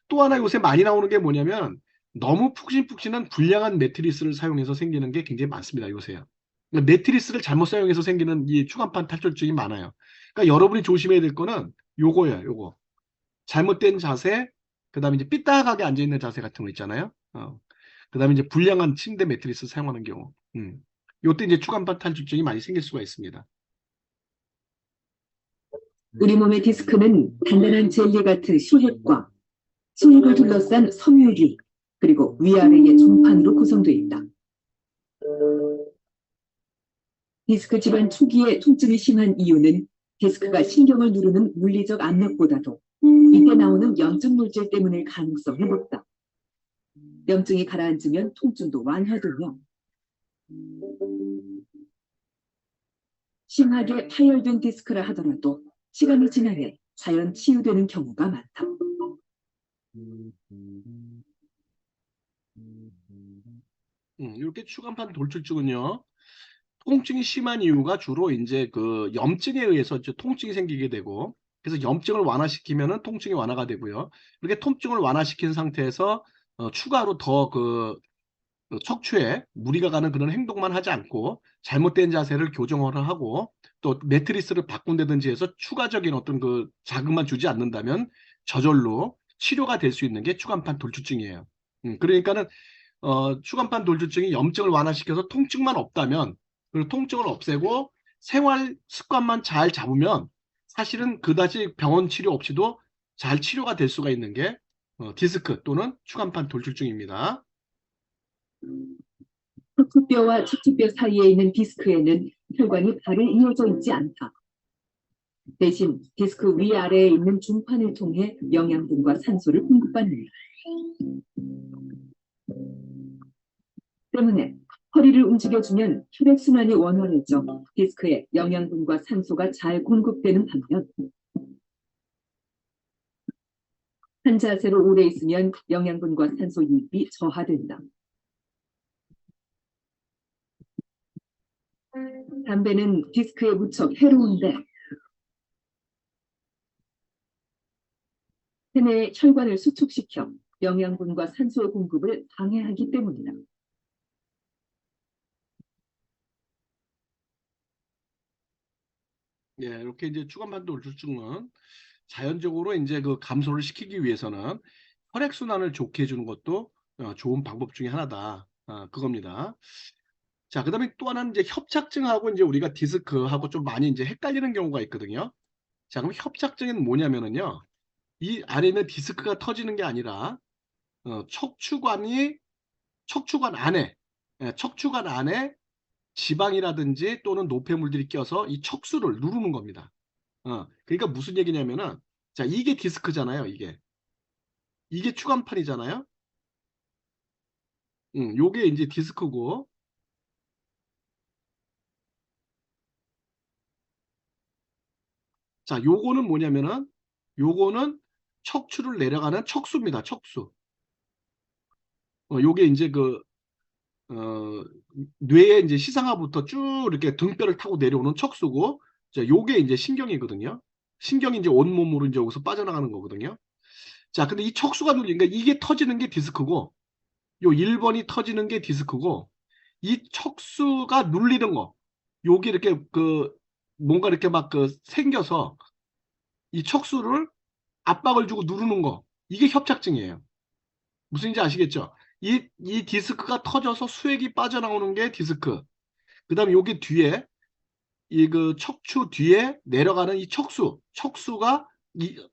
S1: 또 하나 요새 많이 나오는 게 뭐냐면 너무 푹신푹신한 불량한 매트리스를 사용해서 생기는 게 굉장히 많습니다, 요새요. 그러니까 매트리스를 잘못 사용해서 생기는 이 추간판 탈출증이 많아요. 그러니까 여러분이 조심해야 될 거는 요거예요, 요거. 잘못된 자세, 그 다음에 이제 삐딱하게 앉아있는 자세 같은 거 있잖아요. 그 다음에 이제 불량한 침대 매트리스 사용하는 경우. 요때 이제 추간판 탈출증이 많이 생길 수가 있습니다.
S5: 우리 몸의 디스크는 단단한 젤리 같은 수핵과 수핵을 둘러싼 섬유리, 그리고 위아래의 종판으로 구성되어 있다. 디스크 질환 초기에 통증이 심한 이유는 디스크가 신경을 누르는 물리적 압력보다도 이때 나오는 염증 물질 때문일 가능성이 높다. 염증이 가라앉으면 통증도 완화되며 심하게 파열된 디스크라 하더라도 시간이 지나면 자연 치유되는 경우가 많다.
S1: 이렇게 추간판 돌출증은요, 통증이 심한 이유가 주로 이제 그 염증에 의해서 이제 통증이 생기게 되고, 그래서 염증을 완화시키면은 통증이 완화가 되고요. 이렇게 통증을 완화시킨 상태에서 추가로 더 그 척추에 무리가 가는 그런 행동만 하지 않고 잘못된 자세를 교정을 하고 또 매트리스를 바꾼다든지 해서 추가적인 어떤 그 자극만 주지 않는다면 저절로 치료가 될 수 있는 게 추간판 돌출증이에요. 그러니까는 추간판 돌출증이 염증을 완화시켜서 통증만 없다면, 그리고 통증을 없애고 생활 습관만 잘 잡으면 사실은 그다지 병원 치료 없이도 잘 치료가 될 수가 있는 게 디스크 또는 추간판 돌출증입니다.
S5: 척추뼈와 척추뼈 사이에 있는 디스크에는 혈관이 바로 이어져 있지 않다. 대신 디스크 위아래에 있는 중판을 통해 영양분과 산소를 공급받는다. 때문에 허리를 움직여주면 혈액순환이 원활해져 디스크에 영양분과 산소가 잘 공급되는 반면 한 자세로 오래 있으면 영양분과 산소 유입이 저하된다. 담배는 디스크에 무척 해로운데 체내의 혈관을 수축시켜 영양분과 산소의 공급을 방해하기 때문이다.
S1: 예, 이렇게 이제 추간판 돌출증은 자연적으로 이제 그 감소를 시키기 위해서는 혈액순환을 좋게 해주는 것도 좋은 방법 중에 하나다. 그겁니다. 자, 그 다음에 또 하나는 이제 협착증하고 이제 우리가 디스크하고 좀 많이 이제 헷갈리는 경우가 있거든요. 자, 그럼 협착증은 뭐냐면은요, 이 아래 있는 디스크가 터지는 게 아니라 척추관 안에, 척추관 안에 지방이라든지 또는 노폐물들이 껴서 이 척수를 누르는 겁니다. 그러니까 무슨 얘기냐면은, 자, 이게 디스크잖아요. 이게 추간판이잖아요. 요게 이제 디스크고, 자, 요거는 뭐냐면은, 요거는 척추를 내려가는 척수입니다. 척수. 요게 이제 뇌의 이제 시상하부터 쭉 이렇게 등뼈를 타고 내려오는 척수고, 자, 요게 이제 신경이거든요. 신경이 이제 온몸으로 이제 여기서 빠져나가는 거거든요. 자, 근데 이 척수가 눌리니까 이게 터지는 게 디스크고, 요 1번이 터지는 게 디스크고, 이 척수가 눌리는 거, 요게 이렇게 뭔가 이렇게 막 생겨서 이 척수를 압박을 주고 누르는 거, 이게 협착증이에요. 무슨인지 아시겠죠? 이 디스크가 터져서 수액이 빠져나오는 게 디스크. 그 다음에 여기 뒤에 척추 뒤에 내려가는 이 척수가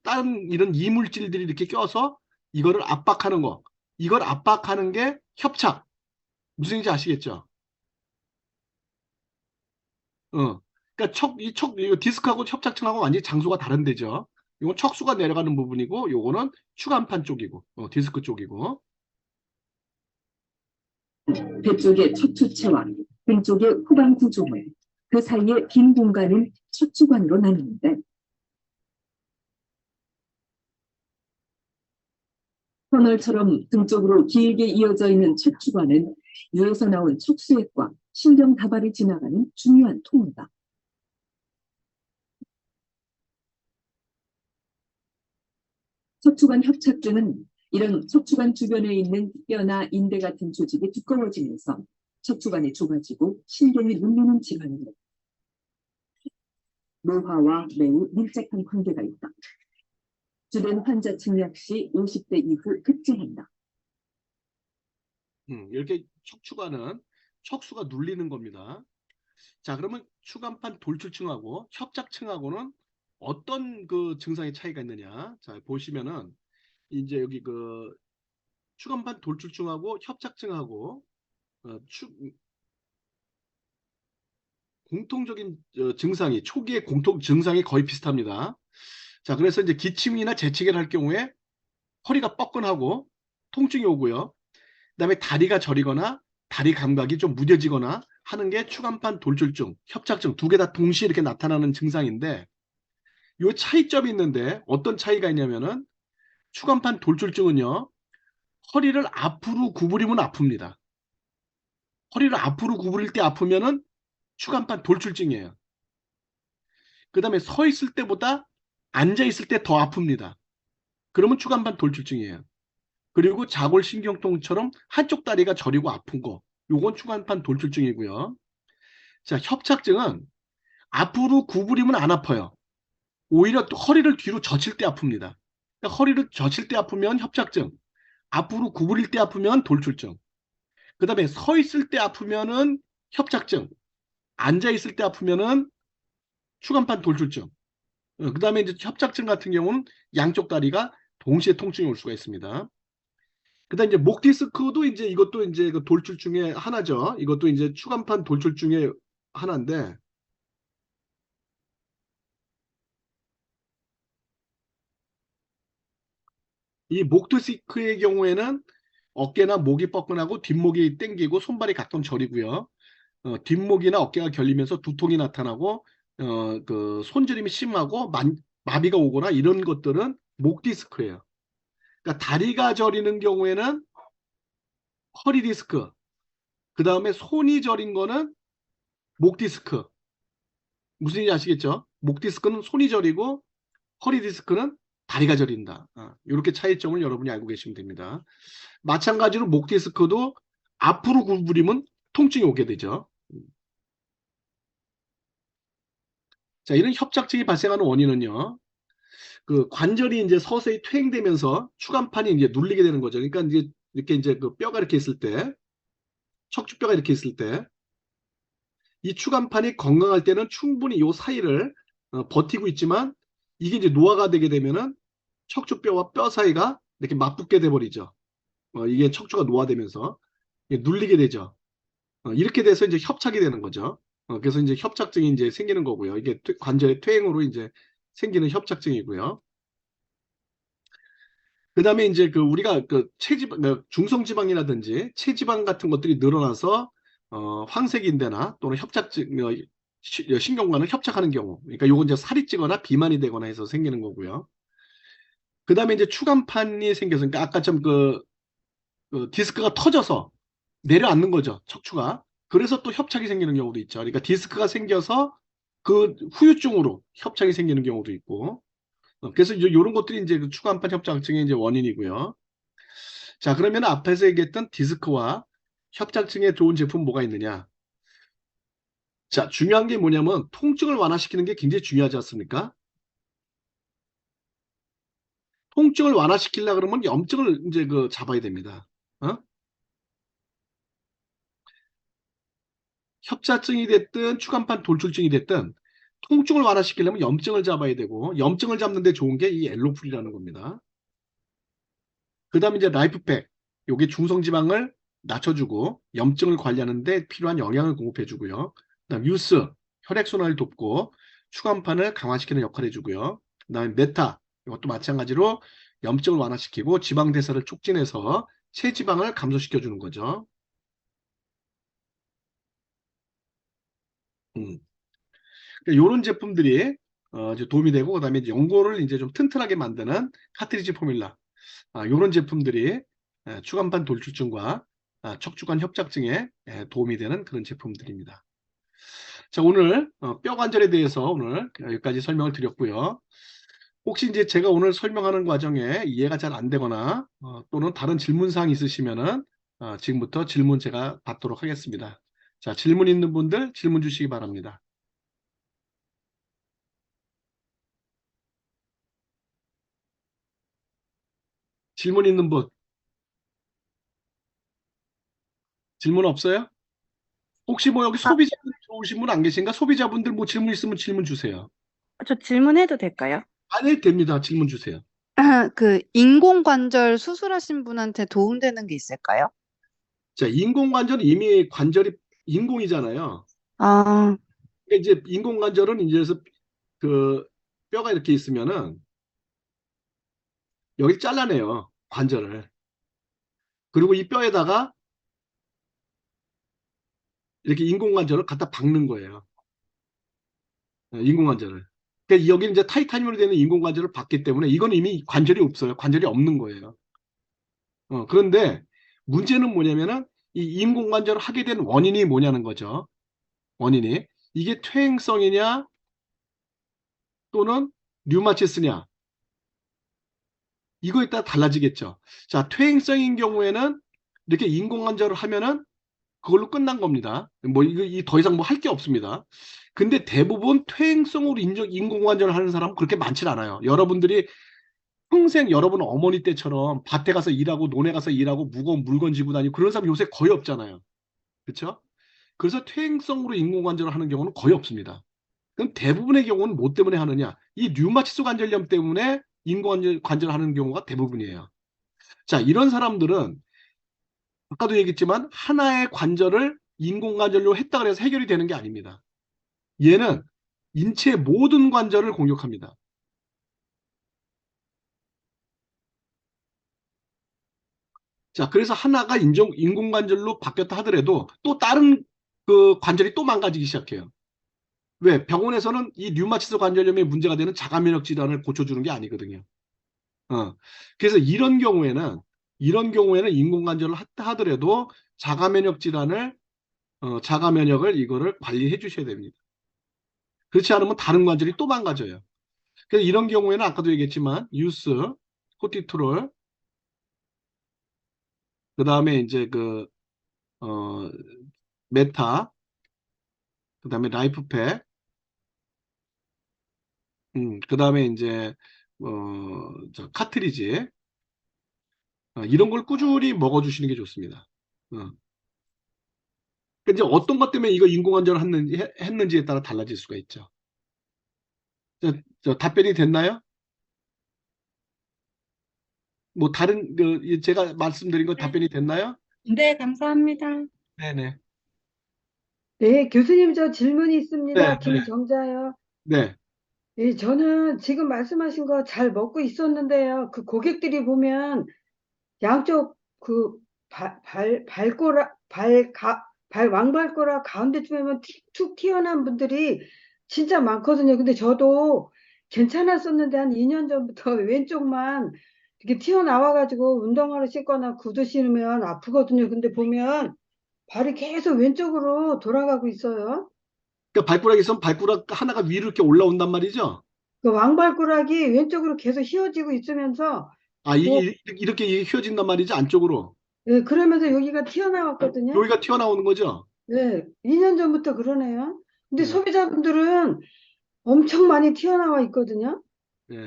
S1: 다른 이런 이물질들이 이렇게 껴서 이거를 압박하는 거. 이걸 압박하는 게 협착. 무슨 얘기인지 아시겠죠? 그러니까 이거 디스크하고 협착층하고 완전히 장소가 다른 데죠. 이건 척수가 내려가는 부분이고, 요거는 추간판 쪽이고, 디스크 쪽이고.
S5: 배 쪽의 척추체와 등 쪽의 후방 구조물, 그 사이의 빈 공간은 척추관으로 나뉘는데 터널처럼 등 쪽으로 길게 이어져 있는 척추관은 뇌에서 나온 척수액과 신경 다발이 지나가는 중요한 통로다. 척추관 협착증은 이런 척추관 주변에 있는 뼈나 인대 같은 조직이 두꺼워지면서 척추관이 좁아지고 신경이 눌리는 질환입니다. 노화와 매우 밀접한 관계가 있다. 주된 환자층 역시 50대 이후 급증한다.
S1: 이렇게 척추관은 척수가 눌리는 겁니다. 자, 그러면 추간판 돌출층하고 협착층하고는 어떤 그 증상의 차이가 있느냐? 자, 보시면은 이제 여기 그 추간판 돌출층하고 협착층하고 공통적인 증상이 초기의 공통 증상이 거의 비슷합니다. 자, 그래서 이제 기침이나 재채기를 할 경우에 허리가 뻐근하고 통증이 오고요. 그다음에 다리가 저리거나 다리 감각이 좀 무뎌지거나 하는 게 추간판 돌출증, 협착증 두 개 다 동시에 이렇게 나타나는 증상인데 요 차이점이 있는데 어떤 차이가 있냐면은 추간판 돌출증은요. 허리를 앞으로 구부리면 아픕니다. 허리를 앞으로 구부릴 때 아프면은 추간판 돌출증이에요. 그 다음에 서 있을 때보다 앉아 있을 때 더 아픕니다. 그러면 추간판 돌출증이에요. 그리고 자골신경통처럼 한쪽 다리가 저리고 아픈 거, 요건 추간판 돌출증이고요. 자, 협착증은 앞으로 구부리면 안 아파요. 오히려 또 허리를 뒤로 젖힐 때 아픕니다. 그러니까 허리를 젖힐 때 아프면 협착증, 앞으로 구부릴 때 아프면 돌출증. 그 다음에 서 있을 때 아프면은 협착증, 앉아 있을 때 아프면은 추간판 돌출증. 그 다음에 이제 협착증 같은 경우는 양쪽 다리가 동시에 통증이 올 수가 있습니다. 그 다음에 이제 목 디스크도 이제 이것도 이제 그 돌출 중에 하나죠. 이것도 이제 추간판 돌출 중에 하나인데, 이 목 디스크의 경우에는 어깨나 목이 뻐근하고 뒷목이 땡기고 손발이 가끔 저리고요. 뒷목이나 어깨가 결리면서 두통이 나타나고 그 손저림이 심하고 마비가 오거나 이런 것들은 목 디스크예요. 그러니까 다리가 저리는 경우에는 허리 디스크, 그 다음에 손이 저린 거는 목 디스크. 무슨 얘기인지 아시겠죠? 목 디스크는 손이 저리고 허리 디스크는 다리가 저린다. 이렇게 차이점을 여러분이 알고 계시면 됩니다. 마찬가지로 목 디스크도 앞으로 구부리면 통증이 오게 되죠. 자, 이런 협착증이 발생하는 원인은요. 그 관절이 이제 서서히 퇴행되면서 추간판이 이제 눌리게 되는 거죠. 그러니까 이제 이렇게 이제 그 뼈가 이렇게 있을 때, 척추뼈가 이렇게 있을 때, 이 추간판이 건강할 때는 충분히 이 사이를 버티고 있지만 이게 이제 노화가 되게 되면은 척추뼈와 뼈 사이가 이렇게 맞붙게 돼 버리죠. 이게 척추가 노화되면서 눌리게 되죠. 이렇게 돼서 이제 협착이 되는 거죠. 그래서 이제 협착증이 이제 생기는 거고요. 이게 관절의 퇴행으로 이제 생기는 협착증이고요. 그 다음에 이제 그 우리가 그 중성지방이라든지 체지방 같은 것들이 늘어나서 황색인대나 또는 협착증 신경과는 협착하는 경우, 그러니까 요건 이제 살이 찌거나 비만이 되거나 해서 생기는 거고요. 그 다음에 이제 추간판이 생겨서, 그러니까 아까처럼 그 디스크가 터져서 내려앉는 거죠, 척추가. 그래서 또 협착이 생기는 경우도 있죠. 그러니까 디스크가 생겨서 그 후유증으로 협착이 생기는 경우도 있고. 그래서 이제 이런 것들이 이제 그 추간판 협착증의 이제 원인이고요. 자, 그러면 앞에서 얘기했던 디스크와 협착증에 좋은 제품 뭐가 있느냐? 자, 중요한 게 뭐냐면 통증을 완화시키는 게 굉장히 중요하지 않습니까? 통증을 완화시키려고 그러면 염증을 이제 그 잡아야 됩니다. 협착증이 됐든 추간판 돌출증이 됐든 통증을 완화시키려면 염증을 잡아야 되고 염증을 잡는 데 좋은 게 이 엘로풀이라는 겁니다. 그 다음에 이제 라이프팩, 요게 중성지방을 낮춰주고 염증을 관리하는 데 필요한 영양을 공급해주고요. 그다음 유스, 혈액순환을 돕고 추간판을 강화시키는 역할을 해주고요. 그다음에 메타, 이것도 마찬가지로 염증을 완화시키고 지방 대사를 촉진해서 체지방을 감소시켜주는 거죠. 이런 제품들이 이제 도움이 되고, 그다음에 이제 연골을 이제 좀 튼튼하게 만드는 카트리지 포뮬라, 이런 제품들이 추간판 돌출증과 척추관 협착증에 도움이 되는 그런 제품들입니다. 자, 오늘 뼈 관절에 대해서 오늘 여기까지 설명을 드렸고요. 혹시 이제 제가 오늘 설명하는 과정에 이해가 잘 안 되거나 또는 다른 질문사항 있으시면은 지금부터 질문 제가 받도록 하겠습니다. 자, 질문 있는 분들 질문 주시기 바랍니다. 질문 있는 분? 질문 없어요? 혹시 뭐 여기 소비자분 좋으신 분 안 계신가? 소비자분들 뭐 질문 있으면 질문 주세요.
S7: 저 질문해도 될까요?
S1: 네, 됩니다. 질문 주세요.
S7: 그 인공관절 수술하신 분한테 도움되는 게 있을까요?
S1: 자, 인공관절은 이미 관절이 인공이잖아요.
S7: 아,
S1: 그러니까 이제 인공관절은 이제 그 뼈가 이렇게 있으면은 여기 잘라내요. 관절을. 그리고 이 뼈에다가 이렇게 인공관절을 갖다 박는 거예요. 인공관절을. 그러니까 여기 이제 타이타늄으로 되는 인공관절을 박기 때문에 이건 이미 관절이 없어요. 관절이 없는 거예요. 그런데 문제는 뭐냐면은 이 인공관절을 하게 된 원인이 뭐냐는 거죠. 원인이. 이게 퇴행성이냐 또는 류마티스냐. 이거에 따라 달라지겠죠. 자, 퇴행성인 경우에는 이렇게 인공관절을 하면은 그걸로 끝난 겁니다. 뭐, 이거 더 이상 뭐 할 게 없습니다. 근데 대부분 퇴행성으로 인공관절을 하는 사람은 그렇게 많진 않아요. 여러분들이 평생 여러분 어머니 때처럼 밭에 가서 일하고 논에 가서 일하고 무거운 물건 지고 다니고 그런 사람 요새 거의 없잖아요. 그렇죠? 그래서 퇴행성으로 인공관절을 하는 경우는 거의 없습니다. 그럼 대부분의 경우는 뭐 때문에 하느냐? 이 류마티스 관절염 때문에 인공관절을 하는 경우가 대부분이에요. 자, 이런 사람들은 아까도 얘기했지만 하나의 관절을 인공관절로 했다 그래서 해결이 되는 게 아닙니다. 얘는 인체 모든 관절을 공격합니다. 자, 그래서 하나가 인공관절로 바뀌었다 하더라도 또 다른 그 관절이 또 망가지기 시작해요. 왜? 병원에서는 이 류마티스 관절염에 문제가 되는 자가면역 질환을 고쳐주는 게 아니거든요. 그래서 이런 경우에는 인공관절을 하더라도 자가면역 질환을, 자가면역을 이거를 관리해 주셔야 됩니다. 그렇지 않으면 다른 관절이 또 망가져요. 그래서 이런 경우에는 아까도 얘기했지만, 유스, 코티트롤, 그 다음에 이제 어, 메타, 그 다음에 라이프팩, 그 다음에 이제, 카트리지, 이런 걸 꾸준히 먹어주시는 게 좋습니다. 이제 어떤 것 때문에 이거 인공관절을 했는지에 따라 달라질 수가 있죠. 답변이 됐나요? 뭐 다른 제가 말씀드린 거 답변이 됐나요?
S7: 네, 감사합니다.
S1: 네네.
S8: 네, 교수님, 저 질문이
S1: 네,
S8: 있습니다.
S1: 네,
S8: 김정자요.
S1: 네,
S8: 예, 저는 지금 말씀하신 거 잘 먹고 있었는데요. 그 고객들이 보면 양쪽 그 왕발가락 가운데쯤에만 툭툭 튀어나온 분들이 진짜 많거든요. 근데 저도 괜찮았었는데 한 2년 전부터 왼쪽만 이렇게 튀어나와가지고 운동화를 신거나 구두 신으면 아프거든요. 근데 보면 발이 계속 왼쪽으로 돌아가고 있어요.
S1: 그러니까 발가락이 있으면 발가락 하나가 위로 이렇게 올라온단 말이죠.
S8: 그 왕발가락이 왼쪽으로 계속 휘어지고 있으면서 뭐,
S1: 이렇게 휘어진단 말이죠, 안쪽으로.
S8: 예, 그러면서 여기가 튀어나왔거든요.
S1: 여기가 튀어나오는 거죠.
S8: 네, 2년 전부터 그러네요. 근데
S1: 네,
S8: 소비자분들은 엄청 많이 튀어나와 있거든요.
S1: 네.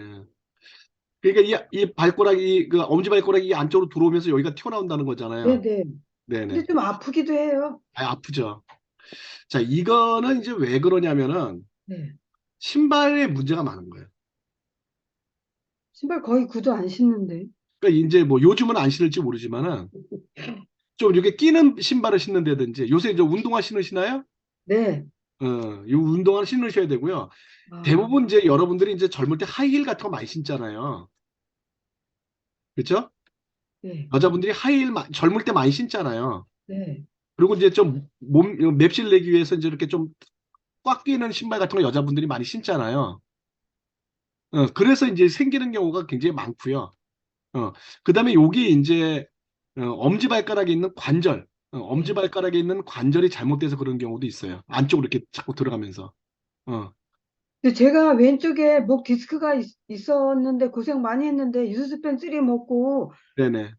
S1: 그러니까 이 발가락이 그 엄지발가락이 안쪽으로 들어오면서 여기가 튀어나온다는
S8: 네,
S1: 거잖아요.
S8: 네.
S1: 네네.
S8: 근데 좀 아프기도 해요.
S1: 아프죠. 자, 이거는 이제 왜 그러냐면은
S8: 네.
S1: 신발에 문제가 많은 거예요.
S8: 신발 거의 구두 안 신는데.
S1: 그러니까 이제 뭐 요즘은 안 신을지 모르지만은 좀 이렇게 끼는 신발을 신는다든지 요새 이제 운동화 신으시나요?
S8: 네.
S1: 이 운동화를 신으셔야 되고요.
S8: 아,
S1: 대부분 이제 여러분들이 이제 젊을 때 하이힐 같은 거 많이 신잖아요. 그렇죠?
S8: 네.
S1: 여자분들이 하이힐 젊을 때 많이 신잖아요.
S8: 네.
S1: 그리고 이제 좀 맵실 내기 위해서 이제 이렇게 좀 꽉 끼는 신발 같은 거 여자분들이 많이 신잖아요. 그래서 이제 생기는 경우가 굉장히 많고요. 그다음에 여기 이제 엄지발가락에 있는 관절, 엄지발가락에 있는 관절이 잘못돼서 그런 경우도 있어요. 안쪽으로 이렇게 자꾸 들어가면서. 어,
S8: 근데 제가 왼쪽에 목 디스크가 있었는데 고생 많이 했는데 유스펜 3 먹고
S1: 네네.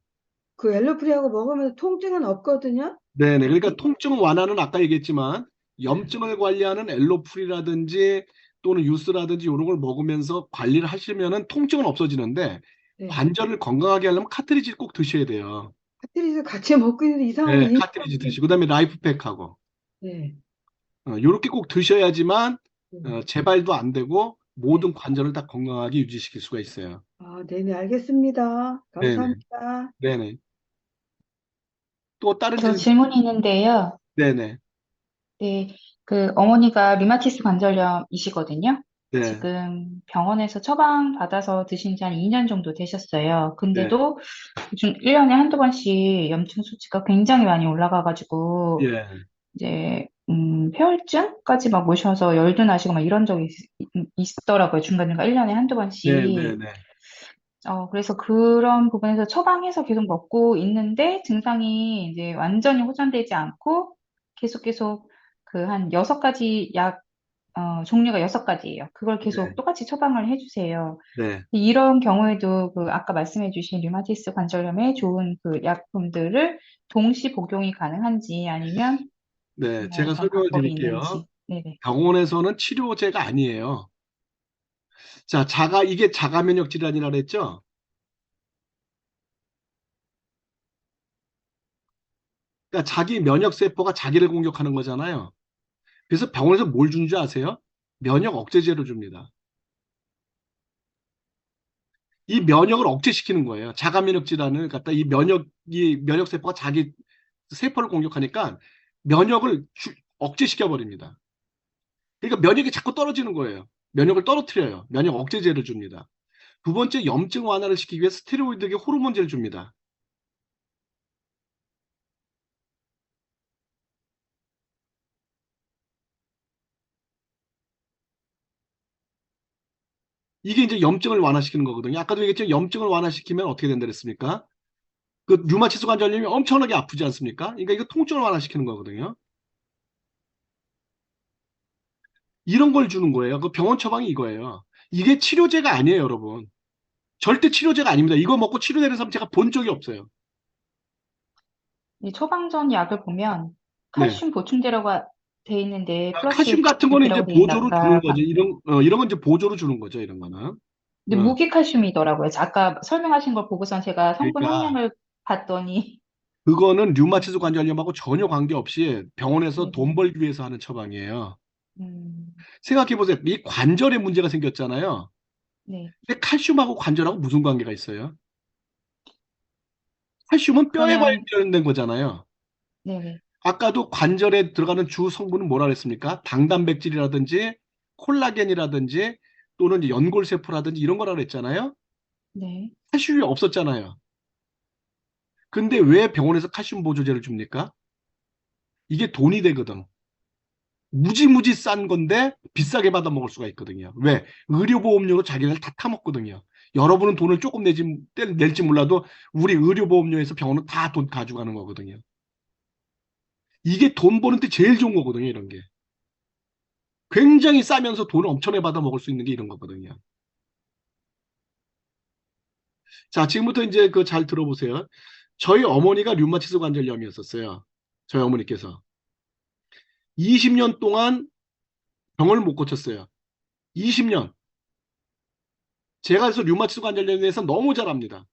S8: 그 엘로프리하고 먹으면서 통증은 없거든요.
S1: 네네. 그러니까 통증 완화는 아까 얘기했지만 염증을 관리하는 엘로풀이라든지 또는 유스라든지 이런 걸 먹으면서 관리를 하시면은 통증은 없어지는데
S8: 네.
S1: 관절을 건강하게 하려면 카트리지를 꼭 드셔야 돼요.
S8: 카트리스 같이 먹고 있는데 이상하게
S1: 네, 카트리지
S8: 인수하고.
S1: 드시고 그다음에 라이프팩하고
S8: 네.
S1: 요렇게 꼭 드셔야지만
S8: 네.
S1: 재발도 안 되고
S8: 네.
S1: 모든 관절을 다 건강하게 유지시킬 수가 있어요.
S8: 아, 네네, 알겠습니다.
S1: 네네.
S8: 감사합니다.
S1: 네네. 또 다른
S9: 저
S1: 질문.
S9: 질문이 있는데요.
S1: 네네.
S9: 네, 그 어머니가 류마티스 관절염이시거든요.
S1: 네.
S9: 지금 병원에서 처방 받아서 드신 지 한 2년 정도 되셨어요.
S1: 네.
S9: 근데도 요즘 1년에 한두 번씩 염증 수치가 굉장히 많이 올라가가지고
S1: 예.
S9: 이제 폐혈증까지 막 모셔서 열도 나시고 막 이런 적이 있더라고요. 중간중간 1년에 한두
S1: 네,
S9: 번씩.
S1: 네, 네.
S9: 그래서 그런 부분에서 처방해서 계속 먹고 있는데 증상이 이제 완전히 호전되지 않고 계속 그 한 6가지 종류가 6가지예요. 그걸
S1: 네.
S9: 계속 똑같이 처방을 해주세요.
S1: 네.
S9: 이런 경우에도 그 아까 말씀해주신 류마티스 관절염에 좋은 그 약품들을 동시 복용이 가능한지 아니면
S1: 네,
S9: 뭐
S1: 제가
S9: 어떤
S1: 설명을
S9: 방법이
S1: 드릴게요.
S9: 있는지. 네네.
S1: 병원에서는 치료제가 아니에요. 자, 이게 자가 면역 질환이라 그랬죠? 그러니까 자기 면역 세포가 자기를 공격하는 거잖아요. 그래서 병원에서 뭘 주는 줄 아세요? 면역 억제제를 줍니다. 이 면역을 억제시키는 거예요. 자가 면역 질환을 갖다 이 면역 세포가 자기 세포를 공격하니까 면역을 억제시켜 버립니다. 그러니까 면역이 자꾸 떨어지는 거예요. 면역을 떨어뜨려요. 면역 억제제를 줍니다. 두 번째, 염증 완화를 시키기 위해 스테로이드계 호르몬제를 줍니다. 이게 이제 염증을 완화시키는 거거든요. 아까도 얘기했죠. 염증을 완화시키면 어떻게 된다 그랬습니까? 그 류마티스 관절염이 엄청나게 아프지 않습니까? 그러니까 이거 통증을 완화시키는 거거든요. 이런 걸 주는 거예요. 그 병원 처방이 이거예요. 이게 치료제가 아니에요, 여러분. 절대 치료제가 아닙니다. 이거 먹고 치료되는 사람 제가 본 적이 없어요.
S9: 이 처방전 약을 보면
S1: 네.
S9: 칼슘 보충제라고 돼 있는데
S1: 칼슘
S9: 플러스
S1: 같은 거는 이제
S9: 이라고 돼
S1: 보조로 주는
S9: 있나
S1: 거죠. 이런 건 이제 보조로 주는 거죠, 이런 거는.
S9: 근데
S1: 어,
S9: 무기칼슘이더라고요. 아까 설명하신 걸 보고선 제가 성분
S1: 그러니까
S9: 함량을 봤더니
S1: 그거는 류마티스 관절염하고 전혀 관계없이 병원에서
S9: 네네.
S1: 돈 벌기 위해서 하는 처방이에요.
S9: 음,
S1: 생각해 보세요. 이 관절에 문제가 생겼잖아요.
S9: 네.
S1: 근데 칼슘하고 관절하고 무슨 관계가 있어요? 칼슘은 뼈에
S9: 그러면
S1: 관련된 거잖아요.
S9: 네네.
S1: 아까도 관절에 들어가는 주 성분은 뭐라 그랬습니까? 당단백질이라든지 콜라겐이라든지 또는 이제 연골세포라든지 이런 거라 그랬잖아요.
S9: 네.
S1: 칼슘이 없었잖아요. 근데 왜 병원에서 칼슘 보조제를 줍니까? 이게 돈이 되거든. 무지무지 싼 건데 비싸게 받아 먹을 수가 있거든요. 왜? 의료보험료로 자기네들 다 타먹거든요. 여러분은 돈을 조금 낼지 몰라도 우리 의료보험료에서 병원은 다 돈 가져가는 거거든요. 이게 돈 버는데 제일 좋은 거거든요, 이런 게. 굉장히 싸면서 돈을 엄청나게 받아 먹을 수 있는 게 이런 거거든요. 자, 지금부터 이제 그 잘 들어보세요. 저희 어머니가 류마티스 관절염이었었어요. 저희 어머니께서. 20년 동안 병을 못 고쳤어요. 20년. 제가 그래서 류마티스 관절염에 대해서 너무 잘 압니다.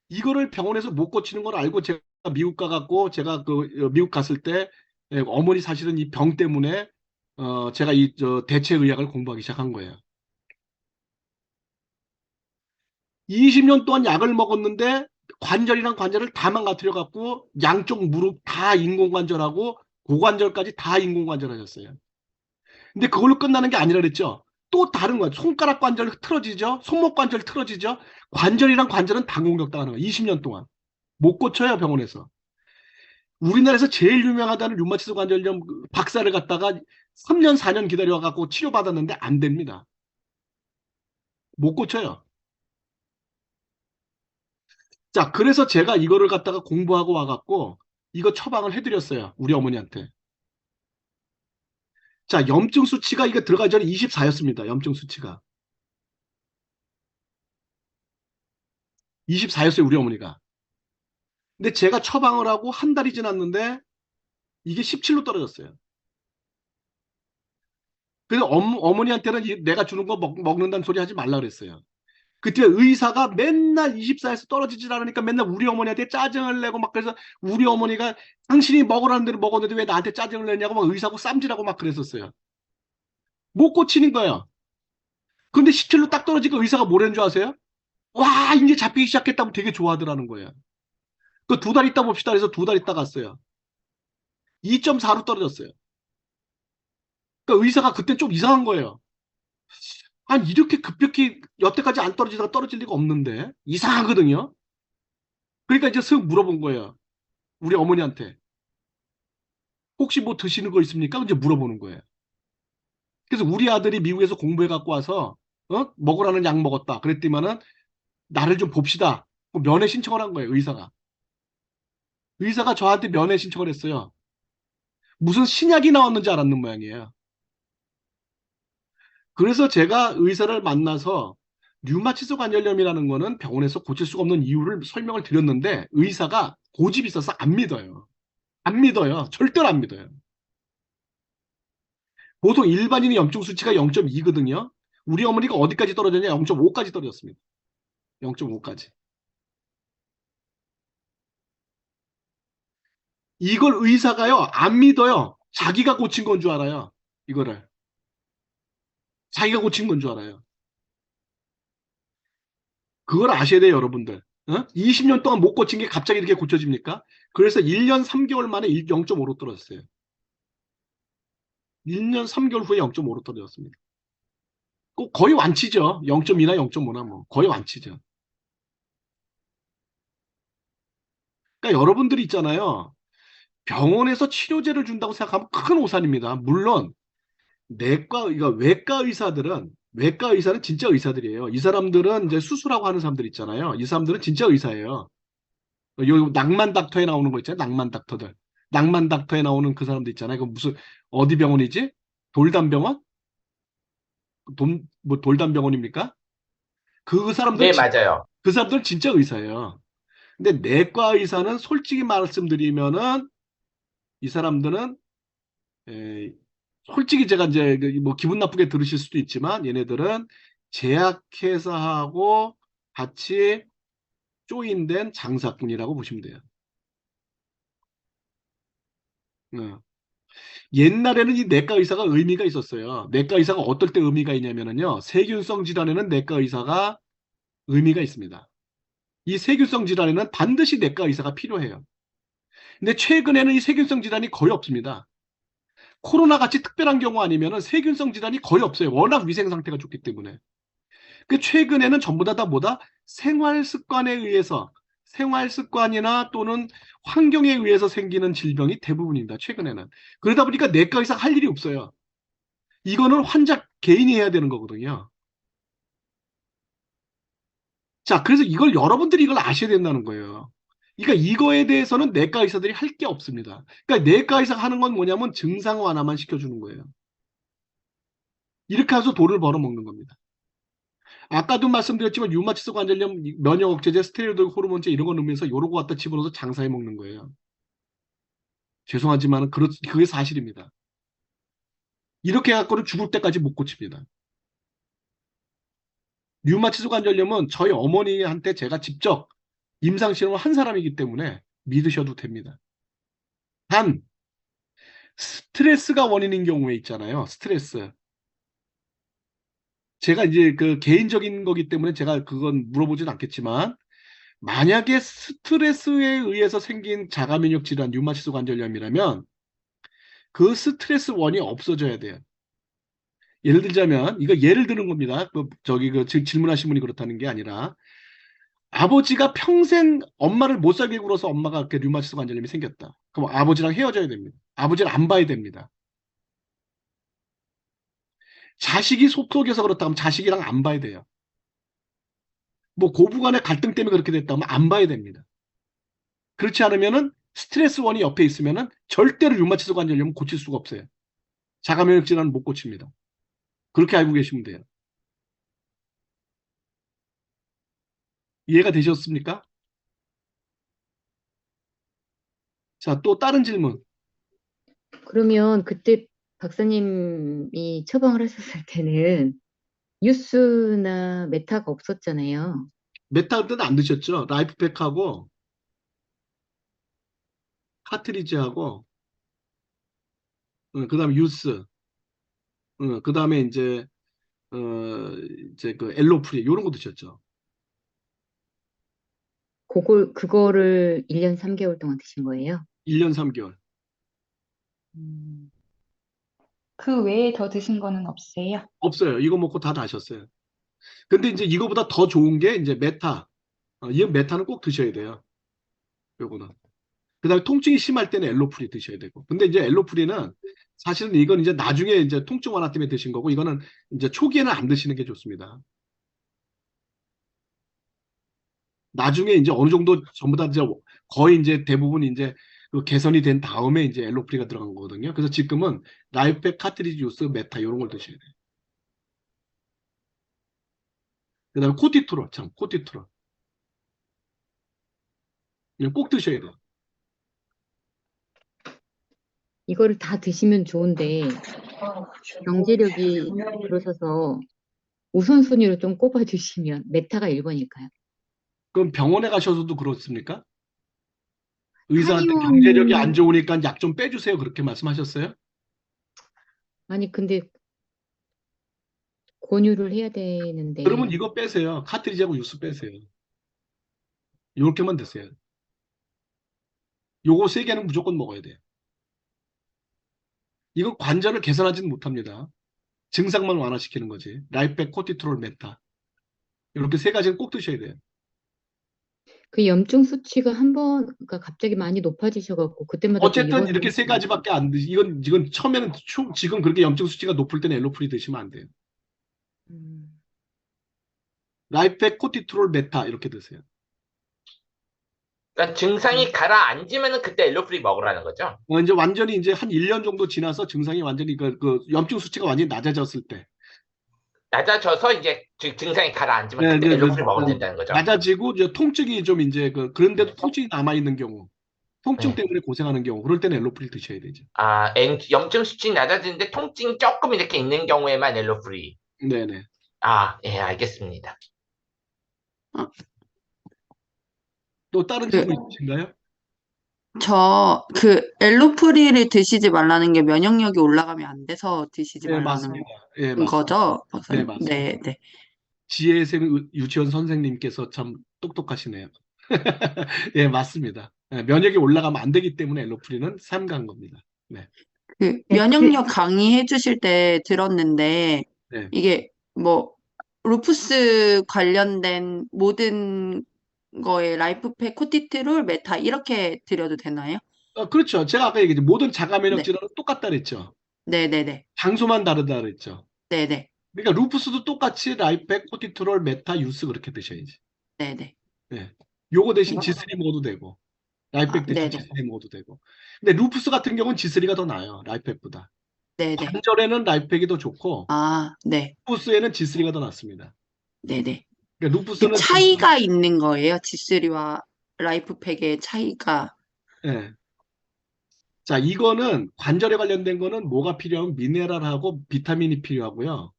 S1: 이거를 병원에서 못 고치는 걸 알고 제가 미국 가갖고 제가 미국 갔을 때 어머니 사실은 이 병 때문에 제가 대체의학을 공부하기 시작한 거예요. 20년 동안 약을 먹었는데 관절이랑 관절을 다 망가뜨려 갖고 양쪽 무릎 다 인공관절하고 고관절까지 다 인공관절 하셨어요. 근데 그걸로 끝나는 게 아니라 그랬죠. 또 다른 거야. 손가락 관절 틀어지죠. 손목 관절 틀어지죠. 관절이랑 관절은 다 공격당하는 거야. 20년 동안. 못 고쳐요, 병원에서. 우리나라에서 제일 유명하다는 류마티스 관절염 박사를 갖다가 3년, 4년 기다려갖고 치료받았는데 안 됩니다. 못 고쳐요. 자, 그래서 제가 이거를 갖다가 공부하고 와갖고 이거 처방을 해드렸어요. 우리 어머니한테. 자, 염증 수치가 이거 들어가기 전에 24였습니다. 염증 수치가. 24였어요, 우리 어머니가. 근데 제가 처방을 하고 한 달이 지났는데 이게 17로 떨어졌어요. 그래서 어머니한테는 내가 주는 거 먹는다는 소리 하지 말라 그랬어요. 그때 의사가 맨날 24에서 떨어지질 않으니까 맨날 우리 어머니한테 짜증을 내고 막 그래서 우리 어머니가 당신이 먹으라는 대로 먹었는데 왜 나한테 짜증을 내냐고 막 의사하고 쌈질하고 막 그랬었어요. 못 고치는 거예요. 근데 17로 딱 떨어지니까 의사가 뭐라는 줄 아세요? 와, 이제 잡히기 시작했다고 되게 좋아하더라는 거예요. 그 2달 있다 봅시다. 그래서 2달 있다 갔어요. 2.4로 떨어졌어요. 그러니까 의사가 그때 좀 이상한 거예요. 아니, 이렇게 급격히 여태까지 안 떨어지다가 떨어질 리가 없는데 이상하거든요. 그러니까 이제 슥 물어본 거예요. 우리 어머니한테. 혹시 뭐 드시는 거 있습니까? 이제 물어보는 거예요. 그래서 우리 아들이 미국에서 공부해 갖고 와서 먹으라는 약 먹었다. 그랬더니만은 나를 좀 봅시다. 면회 신청을 한 거예요. 의사가. 의사가 저한테 면회 신청을 했어요. 무슨 신약이 나왔는지 알았는 모양이에요. 그래서 제가 의사를 만나서 류마티스 관절염이라는 거는 병원에서 고칠 수가 없는 이유를 설명을 드렸는데 의사가 고집이 있어서 안 믿어요. 안 믿어요. 절대로 안 믿어요. 보통 일반인의 염증 수치가 0.2거든요. 우리 어머니가 어디까지 떨어졌냐? 0.5까지 떨어졌습니다. 0.5까지. 이걸 의사가요, 안 믿어요. 자기가 고친 건 줄 알아요. 이거를. 자기가 고친 건 줄 알아요. 그걸 아셔야 돼요, 여러분들. 20년 동안 못 고친 게 갑자기 이렇게 고쳐집니까? 그래서 1년 3개월 만에 0.5로 떨어졌어요. 1년 3개월 후에 0.5로 떨어졌습니다. 거의 완치죠. 0.2나 0.5나 뭐. 거의 완치죠. 그러니까 여러분들이 있잖아요. 병원에서 치료제를 준다고 생각하면 큰 오산입니다. 물론 이거 외과 의사는 진짜 의사들이에요. 이 사람들은 이제 수술하고 하는 사람들 있잖아요. 이 사람들은 진짜 의사예요. 요 낭만 닥터에 나오는 거 있잖아요. 낭만 닥터들. 낭만 닥터에 나오는 그 사람들 있잖아요. 그 무슨 어디 병원이지? 돌담병원? 뭐 돌담병원입니까?
S3: 네, 맞아요.
S1: 그 사람들은 진짜 의사예요. 근데 내과 의사는 솔직히 말씀드리면은 이 사람들은 솔직히 제가 이제 뭐 기분 나쁘게 들으실 수도 있지만 얘네들은 제약회사하고 같이 조인된 장사꾼이라고 보시면 돼요. 옛날에는 이 내과 의사가 의미가 있었어요. 내과 의사가 어떨 때 의미가 있냐면요. 세균성 질환에는 내과 의사가 의미가 있습니다. 이 세균성 질환에는 반드시 내과 의사가 필요해요. 근데 최근에는 이 세균성 질환이 거의 없습니다. 코로나 같이 특별한 경우 아니면 세균성 질환이 거의 없어요. 워낙 위생 상태가 좋기 때문에. 그 최근에는 전부 다 뭐다? 생활 습관에 의해서 생활 습관이나 또는 환경에 의해서 생기는 질병이 대부분입니다. 최근에는. 그러다 보니까 내과 의사가 할 일이 없어요. 이거는 환자 개인이 해야 되는 거거든요. 자, 그래서 여러분들이 이걸 아셔야 된다는 거예요. 그러니까 이거에 대해서는 내과 의사들이 할 게 없습니다. 그러니까 내과 의사가 하는 건 뭐냐면 증상 완화만 시켜주는 거예요. 이렇게 해서 돈을 벌어먹는 겁니다. 아까도 말씀드렸지만 류마티스 관절염, 면역 억제제, 스테로이드 호르몬제 이런 거 넣으면서 요런 거 갖다 집어넣어서 장사해 먹는 거예요. 죄송하지만 그게 사실입니다. 이렇게 해갖고는 죽을 때까지 못 고칩니다. 류마티스 관절염은 저희 어머니한테 제가 직접 임상실험을 한 사람이기 때문에 믿으셔도 됩니다. 단 스트레스가 원인인 경우에 있잖아요. 스트레스. 제가 이제 그 개인적인 거기 때문에 제가 그건 물어보진 않겠지만 만약에 스트레스에 의해서 생긴 자가면역 질환, 류마티스 관절염이라면 그 스트레스 원이 없어져야 돼요. 예를 들자면, 이거 예를 드는 겁니다. 질문하신 분이 그렇다는 게 아니라, 아버지가 평생 엄마를 못 살게 굴어서 엄마가 그렇게 류마티스 관절염이 생겼다. 그럼 아버지랑 헤어져야 됩니다. 아버지를 안 봐야 됩니다. 자식이 속속여서 그렇다 면 자식이랑 안 봐야 돼요. 뭐 고부간의 갈등 때문에 그렇게 됐다면 안 봐야 됩니다. 그렇지 않으면은 스트레스 원이 옆에 있으면은 절대로 류마티스 관절염은 고칠 수가 없어요. 자가면역 질환은 못 고칩니다. 그렇게 알고 계시면 돼요. 이해가 되셨습니까? 자, 또 다른 질문.
S10: 그러면 그때 박사님이 처방을 하셨을 때는 유스나 메타가 없었잖아요.
S1: 메타 때는 안 드셨죠? 라이프팩하고 카트리지하고 그다음에 유스, 그다음에 이제 그 엘로프리 이런 거 드셨죠?
S10: 그거를 1년 3개월 동안 드신 거예요?
S1: 1년 3개월.
S9: 그 외에 더 드신 거는 없으세요?
S1: 없어요. 이거 먹고 다 나셨어요. 근데 이제 이거보다 더 좋은 게 이제 메타. 이 메타는 꼭 드셔야 돼요. 요거는. 그다음에 통증이 심할 때는 엘로프리 드셔야 되고. 근데 이제 엘로프리는 사실은 이건 이제 나중에 이제 통증 완화 때문에 드신 거고, 이거는 이제 초기에는 안 드시는 게 좋습니다. 나중에 이제 어느 정도 전부 다 이제 거의 이제 대부분 이제 그 개선이 된 다음에 이제 엘로프리가 들어간 거거든요. 그래서 지금은 라이프팩, 카트리지 주스, 메타 이런 걸 드셔야 돼요. 그다음에 코티투롤, 참 코티투롤 이거 꼭 드셔야 돼요.
S10: 이거를 다 드시면 좋은데 경제력이 그러셔서 우선순위로 좀 꼽아주시면 메타가 1번일까요?
S1: 그럼 병원에 가셔서도 그렇습니까? 의사한테
S10: 한의원
S1: 경제력이 안 좋으니까 약 좀 빼주세요. 그렇게 말씀하셨어요?
S10: 아니 근데 권유를 해야 되는데
S1: 그러면 이거 빼세요. 카트리지하고 유스 빼세요. 요렇게만 드세요. 요거 세 개는 무조건 먹어야 돼요. 이거 관절을 개선하지는 못합니다. 증상만 완화시키는 거지. 라이프팩, 코티트롤, 메타. 이렇게 세 가지는 꼭 드셔야 돼요.
S10: 그 염증 수치가 그러니까 갑자기 많이 높아지셔갖고 그때마다 또
S1: 어쨌든 이렇게 세
S10: 입원하시고
S1: 가지밖에 안 드시. 이건 처음에는 지금 그렇게 염증 수치가 높을 때는 엘로프리 드시면 안 돼요. 라이프팩, 코티트롤, 메타 이렇게 드세요.
S3: 그러니까 증상이 가라앉으면은 그때 엘로프리 먹으라는 거죠.
S1: 이제 완전히 이제 한 1년 정도 지나서 증상이 완전히 그 염증 수치가 완전히 낮아졌을 때.
S3: 낮아져서 이제 증상이 가라앉으면 그때 엘로프리 먹으면 된다는 거죠.
S1: 낮아지고 이제 통증이 좀 이제 그런데도 통증이 남아 있는 경우, 통증 때문에 고생하는 경우, 그럴 때는 엘로프리 드셔야 되죠.
S3: 아, 염증 수치 낮아지는데 통증이 조금 이렇게 있는 경우에만 엘로프리.
S1: 네네.
S3: 아, 예, 알겠습니다.
S1: 또 다른 질문 있으신가요?
S7: 엘로프리를 드시지 말라는 게 면역력이 올라가면 안 돼서 드시지
S1: 네,
S7: 말라는
S1: 맞습니다. 예, 맞습니다.
S7: 거죠,
S1: 네,
S7: 박사님?
S1: 맞습니다.
S7: 네, 네.
S1: 지혜생 유치원 선생님께서 참 똑똑하시네요. 예, 맞습니다. 예, 면역이 올라가면 안 되기 때문에 엘로프리는 삼가한 겁니다. 네.
S7: 면역력 강의해 주실 때 들었는데,
S1: 네.
S7: 이게 뭐, 루푸스 관련된 모든 거에 라이프팩, 코티트롤, 메타 이렇게 드려도 되나요?
S1: 그렇죠. 제가 아까 얘기했죠. 모든 자가면역
S7: 네.
S1: 질환은 똑같다 그랬죠.
S7: 네네네.
S1: 장소만 다르다 그랬죠.
S7: 네네.
S1: 그러니까 루푸스도 똑같이 라이프팩, 코티트롤, 메타, 유스 그렇게 드셔야지.
S7: 네네.
S1: 네. 요거 대신 지스리 먹어도 되고, 라이프팩 대신
S7: 네네.
S1: 지스리 먹어도 되고. 근데 루푸스 같은 경우는 지스리가 더 나아요. 라이프팩보다.
S7: 네네.
S1: 관절에는 라이프팩이 더 좋고,
S7: 네.
S1: 루푸스에는 지스리가 더 낫습니다.
S7: 네네.
S1: 그러니까 루푸스는
S7: 차이가 있는 거예요? G3와 라이프팩의 차이가.
S1: 네. 자, 이거는 관절에 관련된 거는 뭐가 필요하면 미네랄하고 비타민이 필요하고요.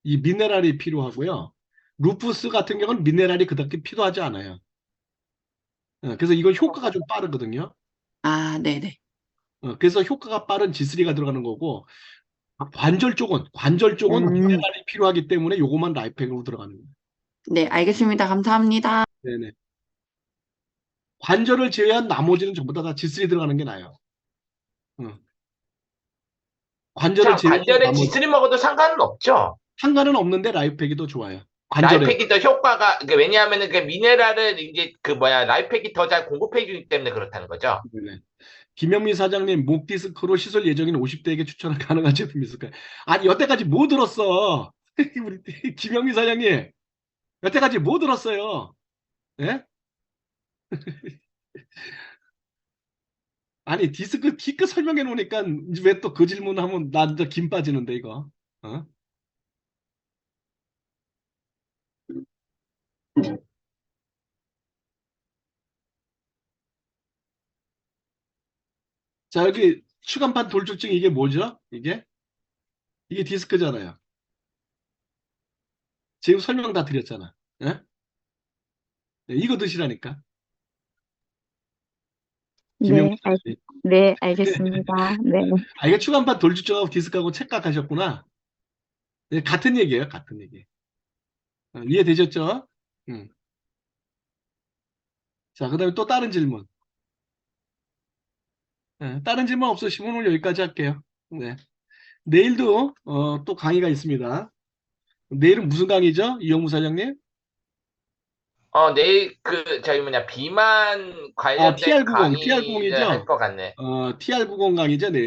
S1: 이 미네랄이 필요하고요. 루푸스 같은 경우는 미네랄이 그렇게 필요하지 않아요. 그래서 이건 효과가 좀 빠르거든요.
S7: 네네.
S1: 그래서 효과가 빠른 G3가 들어가는 거고, 관절 쪽은 미네랄이 필요하기 때문에 요것만 라이프팩으로 들어가는 거예요.
S7: 네, 알겠습니다. 감사합니다.
S1: 네네. 관절을 제외한 나머지는 전부 다 G3 들어가는 게 나아요. 응. 관절을
S3: 참,
S1: 제외한
S3: 관절에
S1: 나머지
S3: G3 먹어도 상관은 없죠.
S1: 상관은 없는데 라이프팩이 더 좋아요. 관절에.
S3: 라이팩이 더 효과가, 왜냐하면은 그 미네랄을 이제 라이팩이 더 잘 공급해주기 때문에 그렇다는 거죠.
S1: 네. 김영민 사장님, 목 디스크로 시술 예정인 50대에게 추천 가능한 제품이 있을까요? 아니, 여태까지 뭐 들었어? 우리 김영민 사장님, 여태까지 뭐 들었어요? 예? 아니, 디스크 키크 설명해 놓으니까 왜 또 그 질문하면 나 진짜 김 빠지는데, 이거. 어? 자, 여기 추간판 돌출증 이게 뭐죠? 이게 디스크잖아요. 지금 설명 다 드렸잖아. 예? 네, 이거 드시라니까. 김영민
S11: 네,
S1: 사장님.
S11: 네, 알겠습니다. 네.
S1: 아, 이게 추간판 돌출증하고 디스크하고 착각하셨구나. 네, 같은 얘기예요, 같은 얘기. 이해되셨죠? 음. 자, 그 다음에 또 다른 질문. 다른 질문 없으시면 오늘 여기까지 할게요. 네. 내일도 또 강의가 있습니다. 내일은 무슨 강의죠? 이영무 사장님?
S3: 내일 비만 관련된
S1: TR90,
S3: 강의를 할
S1: TR90이죠?
S3: 것 같네.
S1: TR90 강의죠, 내일.